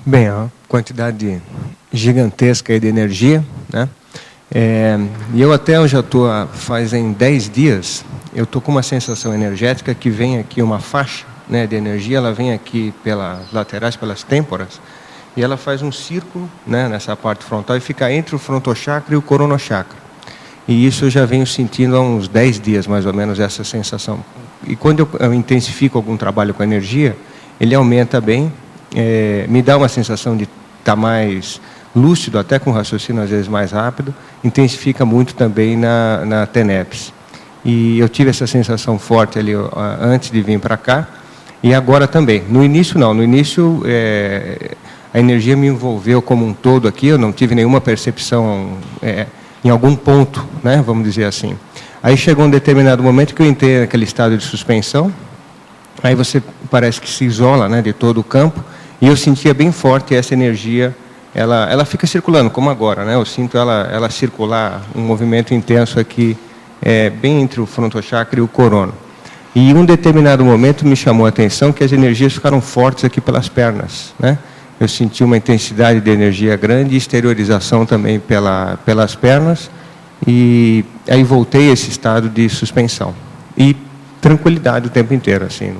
[SPEAKER 17] Bem, a quantidade gigantesca aí de energia, né? E eu até já estou, fazem 10 dias, eu estou com uma sensação energética que vem aqui uma faixa, né, de energia, ela vem aqui pelas laterais, pelas têmporas, e ela faz um círculo, né, nessa parte frontal e fica entre o frontochakra e o coronochakra. E isso eu já venho sentindo há uns 10 dias, mais ou menos, essa sensação. E quando eu intensifico algum trabalho com a energia, ele aumenta bem, me dá uma sensação de estar mais lúcido, até com raciocínio às vezes mais rápido, intensifica muito também na TENEPS. E eu tive essa sensação forte ali antes de vir para cá, e agora também. No início não, no início a energia me envolveu como um todo aqui, eu não tive nenhuma percepção em algum ponto, né, vamos dizer assim. Aí chegou um determinado momento que eu entrei naquele estado de suspensão, aí você parece que se isola, né, de todo o campo, e eu sentia bem forte essa energia, ela fica circulando, como agora, né, eu sinto ela circular, um movimento intenso aqui, bem entre o frontochakra e o corono. E em um determinado momento me chamou a atenção que as energias ficaram fortes aqui pelas pernas, né? Eu senti uma intensidade de energia grande e exteriorização também pelas pernas, e aí voltei a esse estado de suspensão. E tranquilidade o tempo inteiro, assim,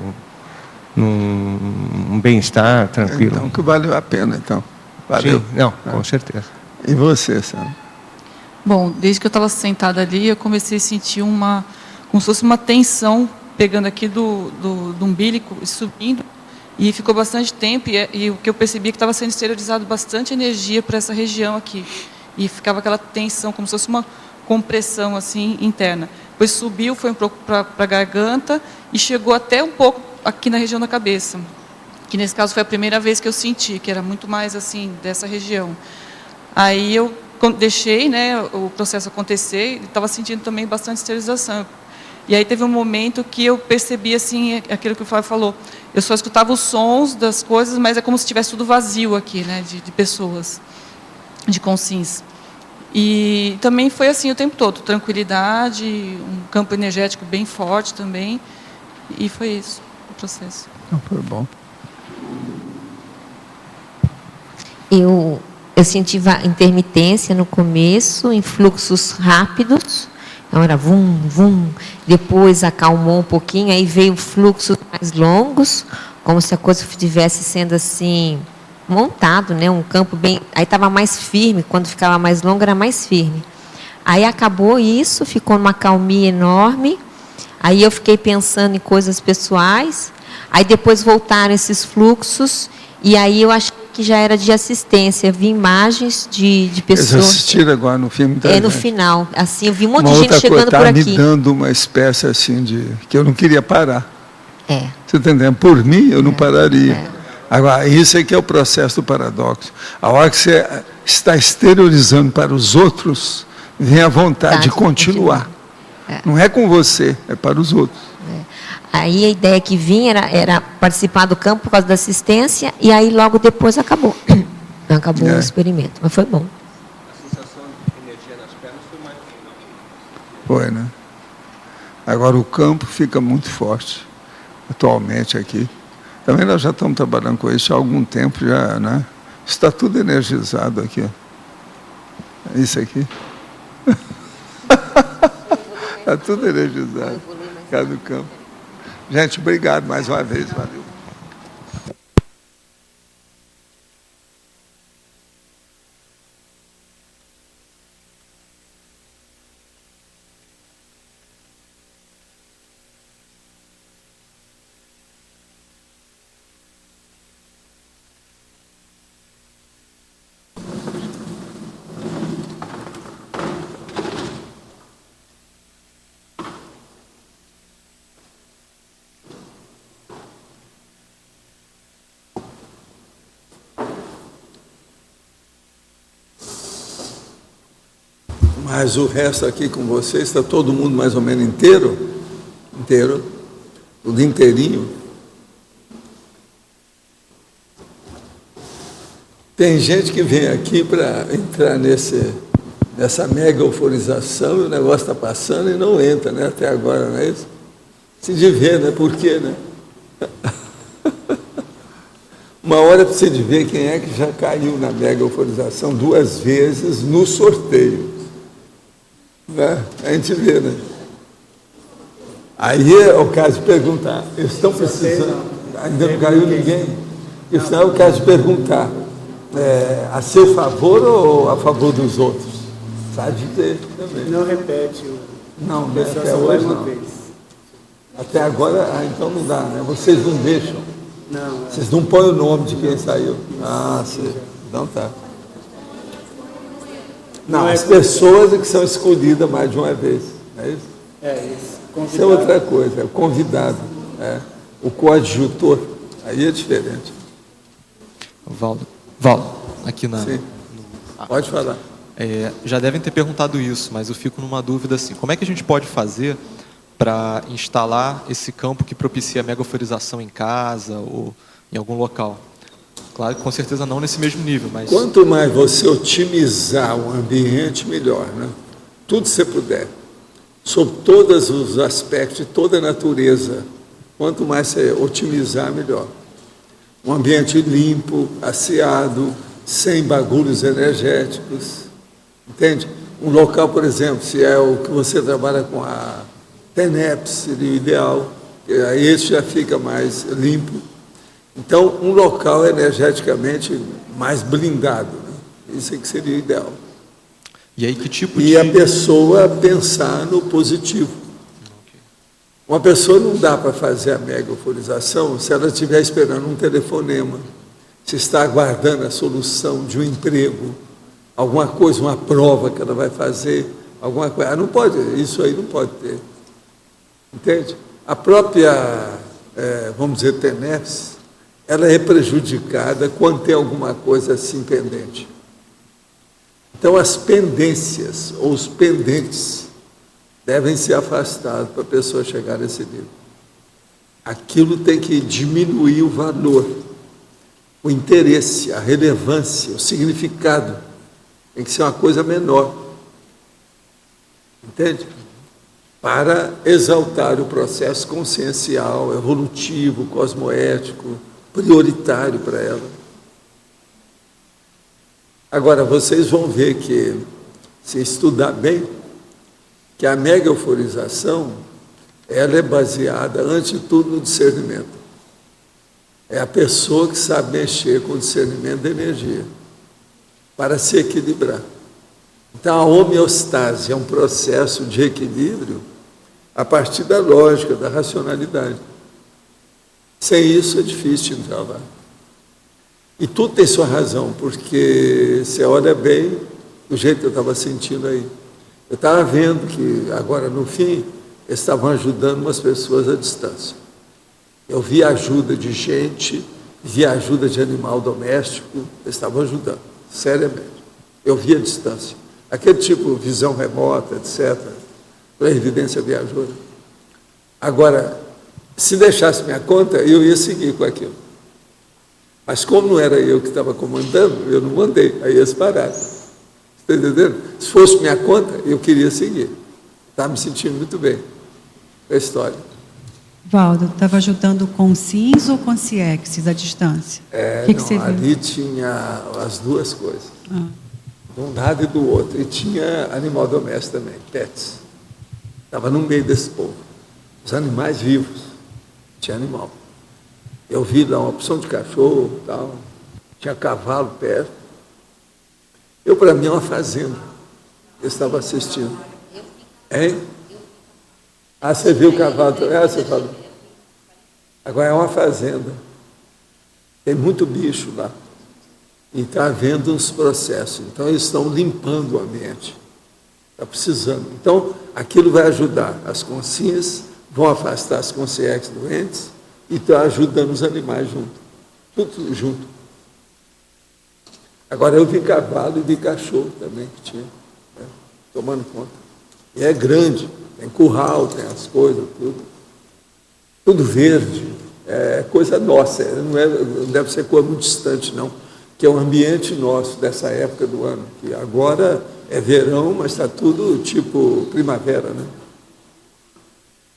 [SPEAKER 17] num bem-estar, tranquilo.
[SPEAKER 2] Então, que valeu a pena, então. Valeu.
[SPEAKER 17] Sim, não, com certeza.
[SPEAKER 2] E você, Sandra?
[SPEAKER 1] Bom, desde que eu estava sentada ali, eu comecei a sentir como se fosse uma tensão pegando aqui do umbilico e subindo. E ficou bastante tempo, e o que eu percebi é que estava sendo exteriorizado bastante energia para essa região aqui. E ficava aquela tensão, como se fosse uma compressão assim, interna. Depois subiu, foi um pouco para a garganta e chegou até um pouco aqui na região da cabeça. Que nesse caso foi a primeira vez que eu senti, que era muito mais assim, dessa região. Aí eu deixei, né, o processo acontecer e estava sentindo também bastante esterilização. E aí teve um momento que eu percebi assim, aquilo que o Flávio falou, eu só escutava os sons das coisas, mas é como se tivesse tudo vazio aqui, né, de pessoas, de consciência. E também foi assim o tempo todo, tranquilidade, um campo energético bem forte também, e foi isso o processo.
[SPEAKER 2] Foi bom.
[SPEAKER 18] Eu senti intermitência no começo, em fluxos rápidos. Então era vum, vum, depois acalmou um pouquinho, aí veio fluxos mais longos, como se a coisa estivesse sendo assim, montado, né? Um campo bem... Aí estava mais firme, quando ficava mais longo era mais firme. Aí acabou isso, ficou numa calmia enorme, aí eu fiquei pensando em coisas pessoais, aí depois voltaram esses fluxos, e aí eu achei que já era de assistência, vi imagens de pessoas...
[SPEAKER 2] Eles assistiram agora no filme da
[SPEAKER 18] no final, assim, eu vi um monte
[SPEAKER 2] uma
[SPEAKER 18] de gente chegando por aqui.
[SPEAKER 2] me dando uma espécie assim de... que eu não queria parar. Você está entendendo? Por mim, eu não pararia. Agora, isso é que é o processo do paradoxo. A hora que você está exteriorizando para os outros, vem a vontade de continuar. Não é com você, é para os outros.
[SPEAKER 18] Aí a ideia que vinha era participar do campo por causa da assistência, e aí logo depois acabou. Acabou o experimento, mas foi bom.
[SPEAKER 17] A sensação de energia nas pernas foi mais final.
[SPEAKER 2] Foi, né? Agora o campo fica muito forte, atualmente aqui. Também nós já estamos trabalhando com isso há algum tempo já, né? Está tudo energizado aqui, ó. Isso aqui. Está tudo energizado. Cá no campo. Gente, obrigado mais uma vez. Valeu. Mas o resto aqui com vocês, está todo mundo mais ou menos inteiro? Inteiro. Tudo inteirinho. Tem gente que vem aqui para entrar nessa mega euforização e o negócio está passando e não entra, né? Até agora, não é isso? Se de ver, né? Por quê, né? Uma hora precisa de ver quem é que já caiu na mega euforização 2 vezes no sorteio. Né? A gente vê, né? Aí é o caso de perguntar, eles estão precisando, ainda não caiu ninguém? Isso é o caso de perguntar, a seu favor ou a favor dos outros? Sabe ter também.
[SPEAKER 19] Não repete o...
[SPEAKER 2] Não, até hoje não. Até agora, então não dá, né? Vocês não deixam.
[SPEAKER 19] Não.
[SPEAKER 2] Vocês não põem o nome de quem saiu. Ah, sim. Então tá. Não, as pessoas é que são escolhidas mais de uma vez. É isso?
[SPEAKER 19] Isso.
[SPEAKER 2] Isso é outra coisa, é o convidado. O coadjutor. Aí é diferente.
[SPEAKER 20] Valdo, aqui na...
[SPEAKER 2] Sim. Pode falar.
[SPEAKER 20] Já devem ter perguntado isso, mas eu fico numa dúvida assim. Como é que a gente pode fazer para instalar esse campo que propicia a megaforização em casa ou em algum local? Claro que com certeza não nesse mesmo nível, mas...
[SPEAKER 2] Quanto mais você otimizar o ambiente, melhor, né? Tudo que você puder, sob todos os aspectos de toda a natureza, quanto mais você otimizar, melhor. Um ambiente limpo, asseado, sem bagulhos energéticos, entende? Um local, por exemplo, se é o que você trabalha com a TENEP, seria o ideal, aí esse já fica mais limpo. Então, um local energeticamente mais blindado, né? Isso é que seria o ideal.
[SPEAKER 20] E aí, que tipo
[SPEAKER 2] e a pessoa pensar no positivo. Uma pessoa não dá para fazer a mega euforização se ela estiver esperando um telefonema, se está aguardando a solução de um emprego, alguma coisa, uma prova que ela vai fazer, alguma coisa. Não pode, isso aí não pode ter. Entende? A própria, vamos dizer, TENEPS, ela é prejudicada quando tem alguma coisa assim pendente. Então, as pendências ou os pendentes devem ser afastados para a pessoa chegar nesse nível. Aquilo tem que diminuir o valor, o interesse, a relevância, o significado. Tem que ser uma coisa menor. Entende? Para exaltar o processo consciencial, evolutivo, cosmoético, prioritário para ela. Agora, vocês vão ver que, se estudar bem, que a mega euforização, ela é baseada, antes de tudo, no discernimento. É a pessoa que sabe mexer com o discernimento da energia, para se equilibrar. Então, a homeostase é um processo de equilíbrio a partir da lógica, da racionalidade. Sem isso, é difícil entrar lá. E tudo tem sua razão, porque você olha bem do jeito que eu estava sentindo aí. Eu estava vendo que, agora no fim, eles estavam ajudando umas pessoas à distância. Eu vi a ajuda de gente, vi a ajuda de animal doméstico, eles estavam ajudando, seriamente. Eu vi a distância. Aquele tipo de visão remota, etc., para evidência viajou. Agora, se deixasse minha conta, eu ia seguir com aquilo. Mas como não era eu que estava comandando, eu não mandei, aí eles pararam. Está entendendo? Se fosse minha conta, eu queria seguir. Estava me sentindo muito bem com a história.
[SPEAKER 21] Valdo, estava ajudando com CIS ou com CIEX à distância? Que você viu?
[SPEAKER 2] Ali tinha as duas coisas. De um lado e do outro. E tinha animal doméstico também, pets. Estava no meio desse povo. Os animais vivos. Tinha animal. Eu vi lá uma opção de cachorro, tal. Tinha cavalo perto. Para mim, é uma fazenda. Eu estava assistindo. Hein? Ah, você viu o cavalo? Você falou. Agora é uma fazenda. Tem muito bicho lá. E está havendo uns processos. Então, eles estão limpando o ambiente. Está precisando. Então, aquilo vai ajudar. As consciências vão afastar as consciências doentes e está ajudando os animais junto. Tudo junto. Agora, eu vi cavalo e vi cachorro também que tinha, né, tomando conta. E é grande, tem curral, tem as coisas, tudo verde, é coisa nossa, não deve ser coisa muito distante, não, que é um ambiente nosso dessa época do ano, que agora é verão, mas está tudo tipo primavera, né?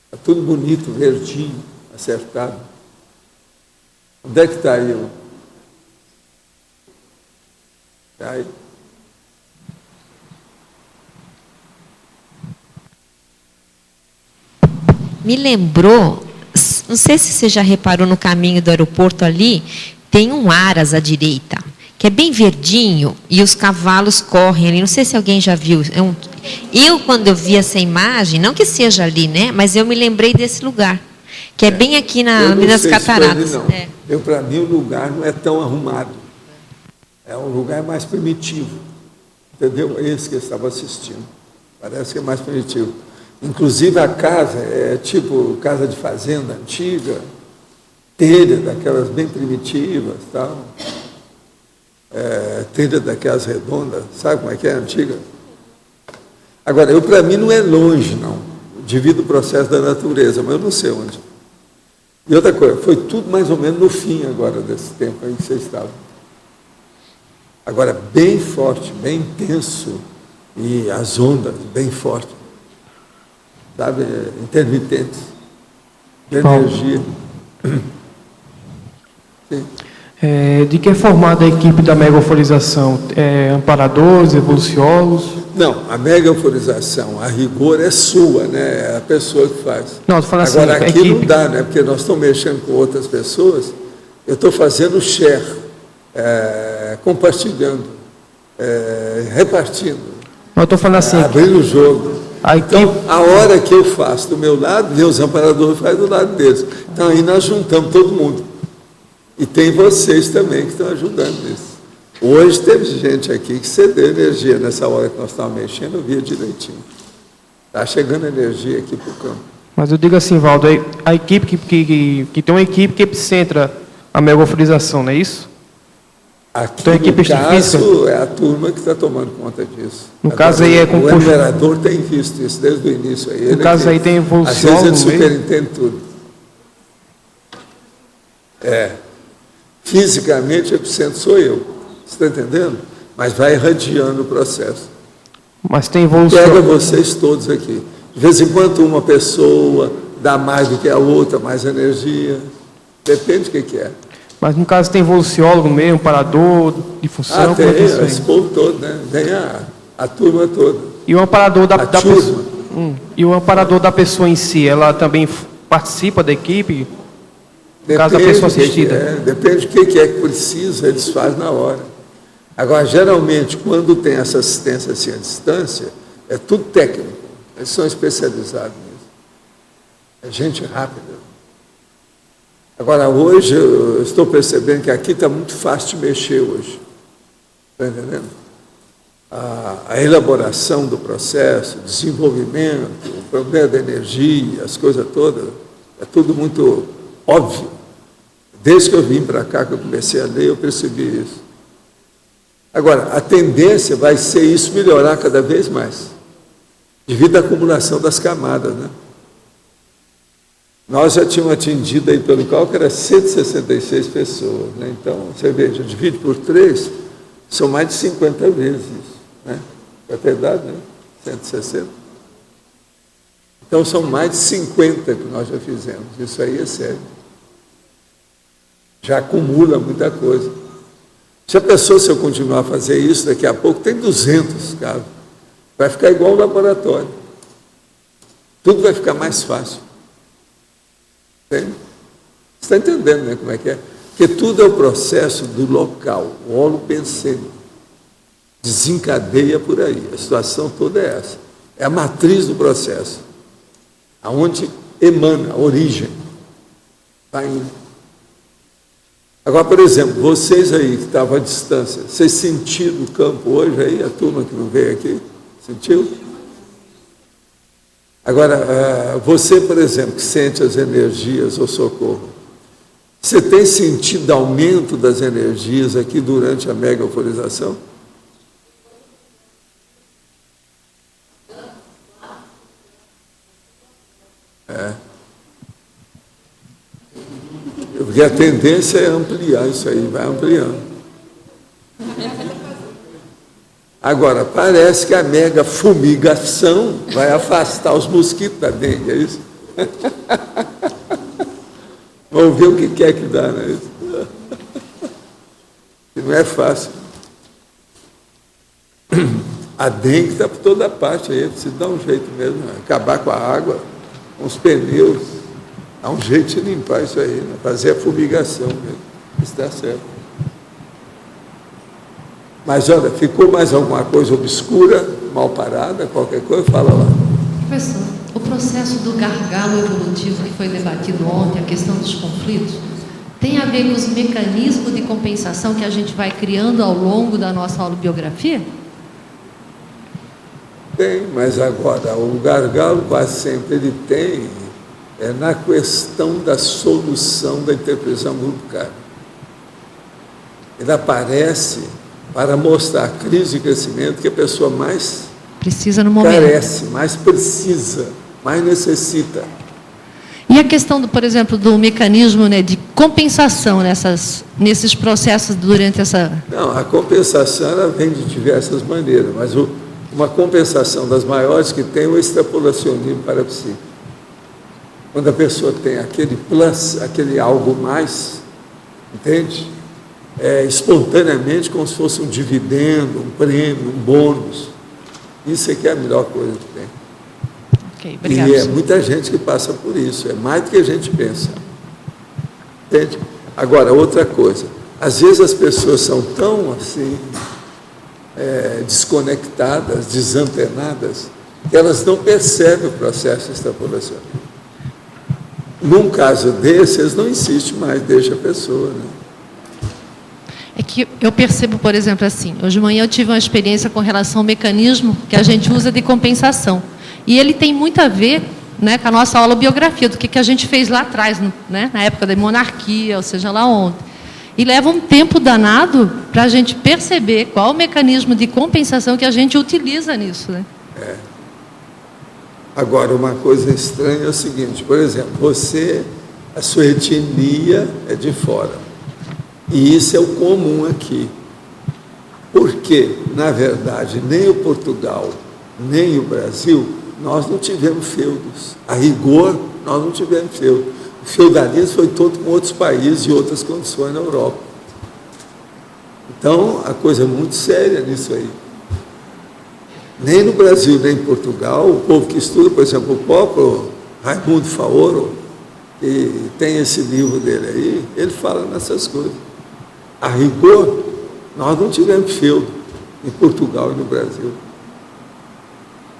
[SPEAKER 2] Está tudo bonito, verdinho, acertado. Onde é que está aí Aí.
[SPEAKER 18] Me lembrou, não sei se você já reparou no caminho do aeroporto ali, tem um aras à direita, que é bem verdinho, e os cavalos correm ali. Não sei se alguém já viu. Eu, quando eu vi essa imagem, não que seja ali, né? Mas eu me lembrei desse lugar, que é bem aqui nas Cataratas.
[SPEAKER 2] Para mim, o lugar não é tão arrumado. É um lugar mais primitivo. Entendeu? Esse que eu estava assistindo. Parece que é mais primitivo. Inclusive, a casa é tipo casa de fazenda antiga, telha daquelas bem primitivas, tal. Telha daquelas redondas, sabe como é que é, antiga? Agora, para mim não é longe, não, devido ao processo da natureza, mas eu não sei onde. E outra coisa, foi tudo mais ou menos no fim agora desse tempo aí que vocês estavam. Agora, bem forte, bem intenso, e as ondas bem fortes, sabe, intermitentes, de energia. Sim.
[SPEAKER 3] De que é formada a equipe da mega euforização? Amparadores, evoluciólogos?
[SPEAKER 2] Não, a mega euforização, a rigor, é sua, né? É a pessoa que faz.
[SPEAKER 3] Não, estou falando
[SPEAKER 2] agora,
[SPEAKER 3] assim,
[SPEAKER 2] aqui não dá, né? Porque nós estamos mexendo com outras pessoas, eu estou fazendo share, compartilhando, repartindo.
[SPEAKER 3] Eu estou falando assim...
[SPEAKER 2] abrindo o jogo. Então, a hora que eu faço do meu lado, meus amparadores fazem do lado deles. Então, aí nós juntamos todo mundo. E tem vocês também que estão ajudando nisso. Hoje teve gente aqui que cedeu energia nessa hora que nós estávamos mexendo, eu via direitinho. Está chegando energia aqui para o campo.
[SPEAKER 3] Mas eu digo assim, Valdo, a equipe que tem uma equipe que epicentra a mega euforização, não é isso?
[SPEAKER 2] Aqui,
[SPEAKER 3] então, a equipe
[SPEAKER 2] no caso, é a turma que está tomando conta disso.
[SPEAKER 3] No caso aí é com
[SPEAKER 2] o enumerador tem visto isso desde o início. Aí.
[SPEAKER 3] No caso aí tem evolução.
[SPEAKER 2] Às vezes ele superintende tudo. Fisicamente, o epicentro sou eu. Você está entendendo? Mas vai irradiando o processo.
[SPEAKER 3] Mas tem evolução.
[SPEAKER 2] Pega vocês todos aqui. De vez em quando uma pessoa dá mais do que a outra, mais energia. Depende do que é.
[SPEAKER 3] Mas no caso tem evoluciólogo mesmo, amparador de função?
[SPEAKER 2] Tem esse povo todo, né? Tem a turma toda.
[SPEAKER 3] E o amparador da pessoa. E o amparador da pessoa em si, ela também participa da equipe? No caso da pessoa assistida?
[SPEAKER 2] Depende do que é que precisa, eles fazem na hora. Agora, geralmente, quando tem essa assistência assim à distância, é tudo técnico. Eles são especializados nisso. É gente rápida. Agora, hoje, eu estou percebendo que aqui está muito fácil de mexer hoje. Está entendendo? A elaboração do processo, o desenvolvimento, o problema da energia, as coisas todas, é tudo muito óbvio. Desde que eu vim para cá, que eu comecei a ler, eu percebi isso. Agora, a tendência vai ser isso melhorar cada vez mais, devido à acumulação das camadas, né? Nós já tínhamos atingido aí pelo cálculo, era 166 pessoas, né? Então, você veja, divide por 3, são mais de 50 vezes isso, né? Para ter dado, né? 160. Então, são mais de 50 que nós já fizemos. Isso aí é sério. Já acumula muita coisa. Se a pessoa, se eu continuar a fazer isso, daqui a pouco tem 200 casos. Vai ficar igual um laboratório. Tudo vai ficar mais fácil. Entende? Você está entendendo, né, como é que é? Porque tudo é o processo do local, o holopensênio. Desencadeia por aí. A situação toda é essa. É a matriz do processo. Aonde emana a origem. Vai indo. Agora, por exemplo, vocês aí que estavam à distância, vocês sentiram o campo hoje aí, a turma que não veio aqui? Sentiu? Agora, você, por exemplo, que sente as energias, ou socorro, você tem sentido aumento das energias aqui durante a mega euforização? Porque a tendência é ampliar isso aí, vai ampliando. Agora, parece que a mega fumigação vai afastar os mosquitos da dengue, é isso? Vamos ver o que é que dá, né? Não é fácil. A dengue está por toda parte aí, precisa dar um jeito mesmo, né? Acabar com a água, com os pneus, dá um jeito de limpar isso aí, né? Fazer a fumigação mesmo, está certo. Mas olha, ficou mais alguma coisa obscura, mal parada, qualquer coisa, fala lá.
[SPEAKER 7] Professor, o processo do gargalo evolutivo que foi debatido ontem, a questão dos conflitos, tem a ver com os mecanismos de compensação que a gente vai criando ao longo da nossa autobiografia?
[SPEAKER 2] Tem, mas agora, o gargalo quase sempre ele tem na questão da solução da interpretação grupal. Ele aparece para mostrar a crise de crescimento que a pessoa mais
[SPEAKER 7] precisa no momento.
[SPEAKER 2] Carece, mais precisa, mais necessita.
[SPEAKER 7] E a questão, por exemplo, do mecanismo, né, de compensação nesses processos durante essa...
[SPEAKER 2] Não, a compensação ela vem de diversas maneiras, mas uma compensação das maiores que tem é o extrapolacionismo parapsíquico. Quando a pessoa tem aquele plus, aquele algo mais, entende? Espontaneamente, como se fosse um dividendo, um prêmio, um bônus. Isso aqui é a melhor coisa que tem.
[SPEAKER 7] Ok, obrigado.
[SPEAKER 2] E é muita gente que passa por isso, é mais do que a gente pensa. Entende? Agora, outra coisa, às vezes as pessoas são tão assim, desconectadas, desantenadas, que elas não percebem o processo extrapolacional. Num caso desse, eles não insistem mais, deixa a pessoa, né?
[SPEAKER 7] É que eu percebo, por exemplo, assim, hoje de manhã eu tive uma experiência com relação ao mecanismo que a gente usa de compensação. E ele tem muito a ver, né, com a nossa holobiografia, do que a gente fez lá atrás, né, na época da monarquia, ou seja, lá ontem. E leva um tempo danado para a gente perceber qual o mecanismo de compensação que a gente utiliza nisso, né?
[SPEAKER 2] Agora, uma coisa estranha é o seguinte, por exemplo, a sua etnia é de fora. E isso é o comum aqui. Porque, na verdade, nem o Portugal, nem o Brasil, nós não tivemos feudos. A rigor, nós não tivemos feudo. O feudalismo foi todo com outros países e outras condições na Europa. Então, a coisa é muito séria nisso aí. Nem no Brasil, nem em Portugal, o povo que estuda, por exemplo, o próprio Raimundo Faoro, que tem esse livro dele aí, ele fala nessas coisas. A rigor, nós não tivemos feudo em Portugal e no Brasil.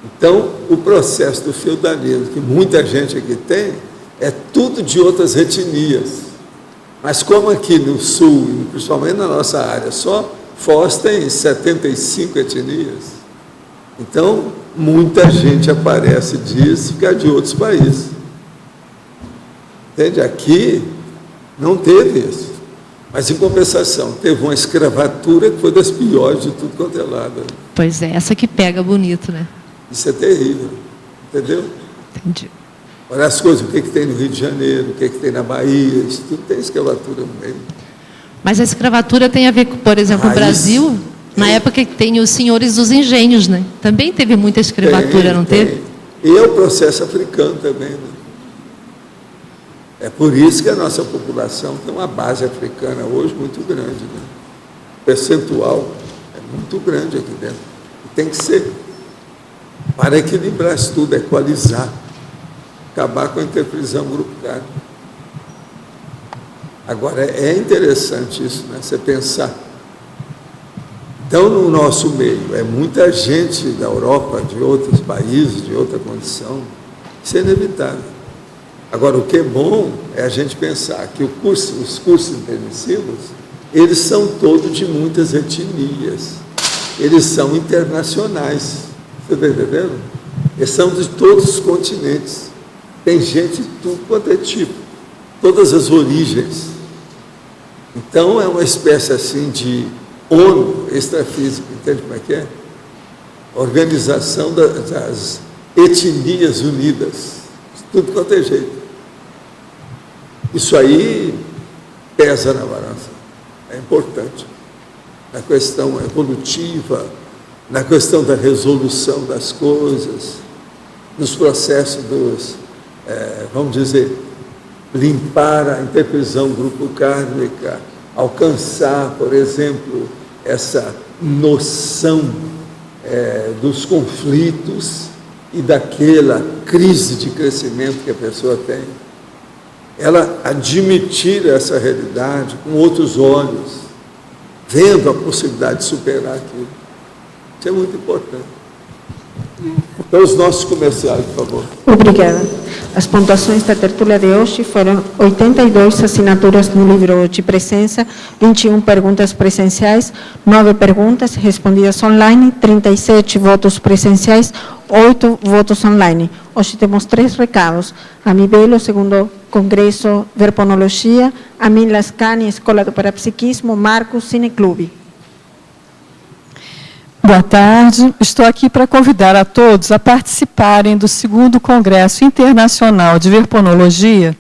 [SPEAKER 2] Então, o processo do feudalismo, que muita gente aqui tem, é tudo de outras etnias. Mas como aqui no Sul, principalmente na nossa área, só Foz tem 75 etnias. Então, muita gente aparece disso, fica de outros países. Entende? Aqui não teve isso. Mas, em compensação, teve uma escravatura que foi das piores de tudo quanto é lado.
[SPEAKER 7] Pois é, essa que pega bonito, né?
[SPEAKER 2] Isso é terrível, entendeu?
[SPEAKER 7] Entendi.
[SPEAKER 2] Olha as coisas, o que tem no Rio de Janeiro, o que tem na Bahia, isso tudo tem escravatura no meio.
[SPEAKER 7] Mas a escravatura tem a ver com, por exemplo, o Brasil, na época que tem os senhores dos engenhos, né? Também teve muita escravatura, não teve?
[SPEAKER 2] E é o processo africano também, né? É por isso que a nossa população tem uma base africana hoje muito grande, né? O percentual é muito grande aqui dentro. E tem que ser para equilibrar isso tudo, equalizar, acabar com a interprisão grupal. Agora, é interessante isso, né? Você pensar. Então, no nosso meio, é muita gente da Europa, de outros países, de outra condição, isso é inevitável. Agora, o que é bom é a gente pensar que os cursos intensivos, eles são todos de muitas etnias, eles são internacionais, você está entendendo? Eles são de todos os continentes, tem gente de tudo quanto é tipo, todas as origens. Então, é uma espécie assim de ONU extrafísica, entende como é que é? Organização das etnias unidas, tudo quanto é jeito. Isso aí pesa na balança, é importante. Na questão evolutiva, na questão da resolução das coisas, nos processos vamos dizer, limpar a interprisão grupo-kármica, alcançar, por exemplo, essa noção dos conflitos e daquela crise de crescimento que a pessoa tem. Ela admitir essa realidade com outros olhos, vendo a possibilidade de superar aquilo. Isso é muito importante. Então, os nossos comerciais, por favor.
[SPEAKER 5] Obrigada. As pontuações da tertúlia de hoje foram 82 assinaturas no livro de presença, 21 perguntas presenciais, 9 perguntas respondidas online, 37 votos presenciais, 8 votos online. Hoje temos 3 recados. A Mibelo, segundo Congresso Verponologia, a Min Lascani, Escola do Parapsiquismo, Marcos, Cineclube.
[SPEAKER 22] Boa tarde, estou aqui para convidar a todos a participarem do 2º Congresso Internacional de Verponologia,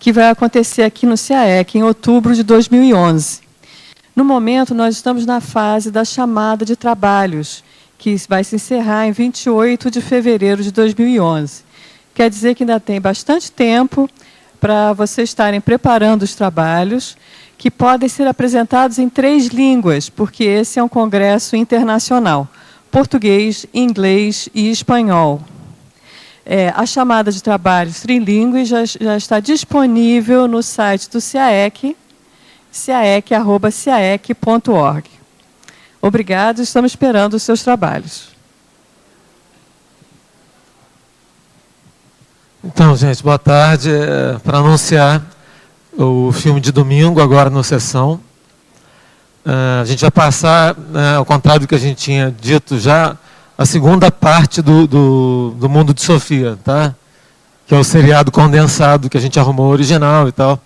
[SPEAKER 22] que vai acontecer aqui no CAEC em outubro de 2011. No momento, nós estamos na fase da chamada de trabalhos, que vai se encerrar em 28 de fevereiro de 2011. Quer dizer que ainda tem bastante tempo para vocês estarem preparando os trabalhos, que podem ser apresentados em 3 línguas, porque esse é um congresso internacional: português, inglês e espanhol. A chamada de trabalhos trilingües já está disponível no site do CAEC, caec@caec.org. Obrigado, estamos esperando os seus trabalhos.
[SPEAKER 23] Então, gente, boa tarde. Para anunciar o filme de domingo, agora no Sessão. A gente vai passar, ao contrário do que a gente tinha dito já, a segunda parte do Mundo de Sofia, tá? Que é o seriado condensado que a gente arrumou original e tal.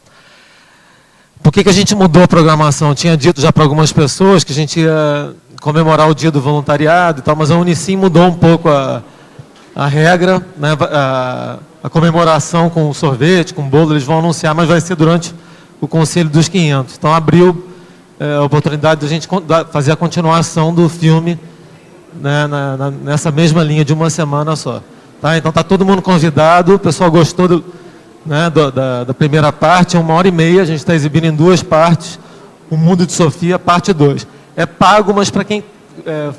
[SPEAKER 23] Por que a gente mudou a programação? Eu tinha dito já para algumas pessoas que a gente ia comemorar o dia do voluntariado e tal, mas a Unicim mudou um pouco a regra, né? A comemoração com sorvete, com bolo, eles vão anunciar, mas vai ser durante o Conselho dos 500. Então, abriu a oportunidade de a gente fazer a continuação do filme, né, nessa mesma linha de uma semana só. Tá? Então, está todo mundo convidado, o pessoal gostou da primeira parte, 1h30, a gente está exibindo em 2 partes, O Mundo de Sofia, parte 2. É pago, mas para quem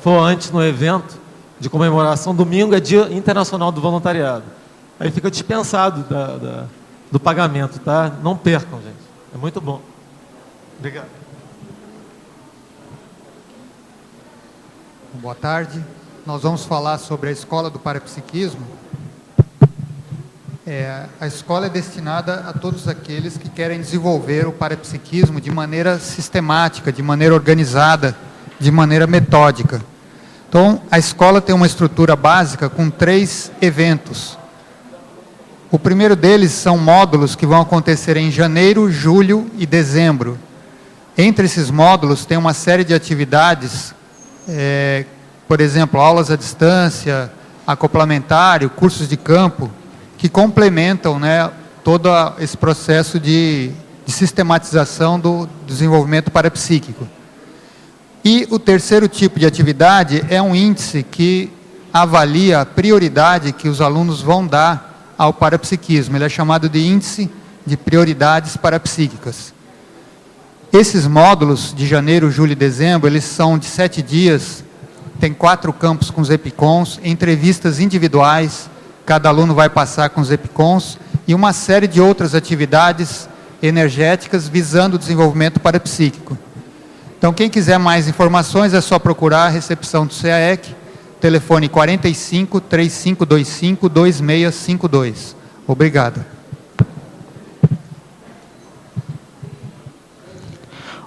[SPEAKER 23] for antes no evento de comemoração, domingo é Dia Internacional do Voluntariado. Aí fica dispensado do pagamento, tá? Não percam, gente. É muito bom. Obrigado.
[SPEAKER 24] Boa tarde. Nós vamos falar sobre a Escola do Parapsiquismo. A escola é destinada a todos aqueles que querem desenvolver o parapsiquismo de maneira sistemática, de maneira organizada, de maneira metódica. Então, a escola tem uma estrutura básica com 3 eventos. O primeiro deles são módulos que vão acontecer em janeiro, julho e dezembro. Entre esses módulos tem uma série de atividades, por exemplo, aulas à distância, acoplamentário, cursos de campo, que complementam, né, todo esse processo de sistematização do desenvolvimento parapsíquico. E o terceiro tipo de atividade é um índice que avalia a prioridade que os alunos vão dar ao parapsiquismo. Ele é chamado de Índice de Prioridades Parapsíquicas. Esses módulos de janeiro, julho e dezembro, eles são de 7 dias, tem 4 campos com os EPICONs, entrevistas individuais, cada aluno vai passar com os EPICONs, e uma série de outras atividades energéticas visando o desenvolvimento parapsíquico. Então, quem quiser mais informações, é só procurar a recepção do CAEC, telefone 45 3525 2652. Obrigado.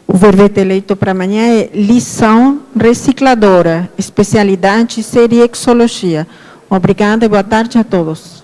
[SPEAKER 5] O verbete eleito para amanhã é lição recicladora, especialidade Seriexologia. Obrigada e boa tarde a todos.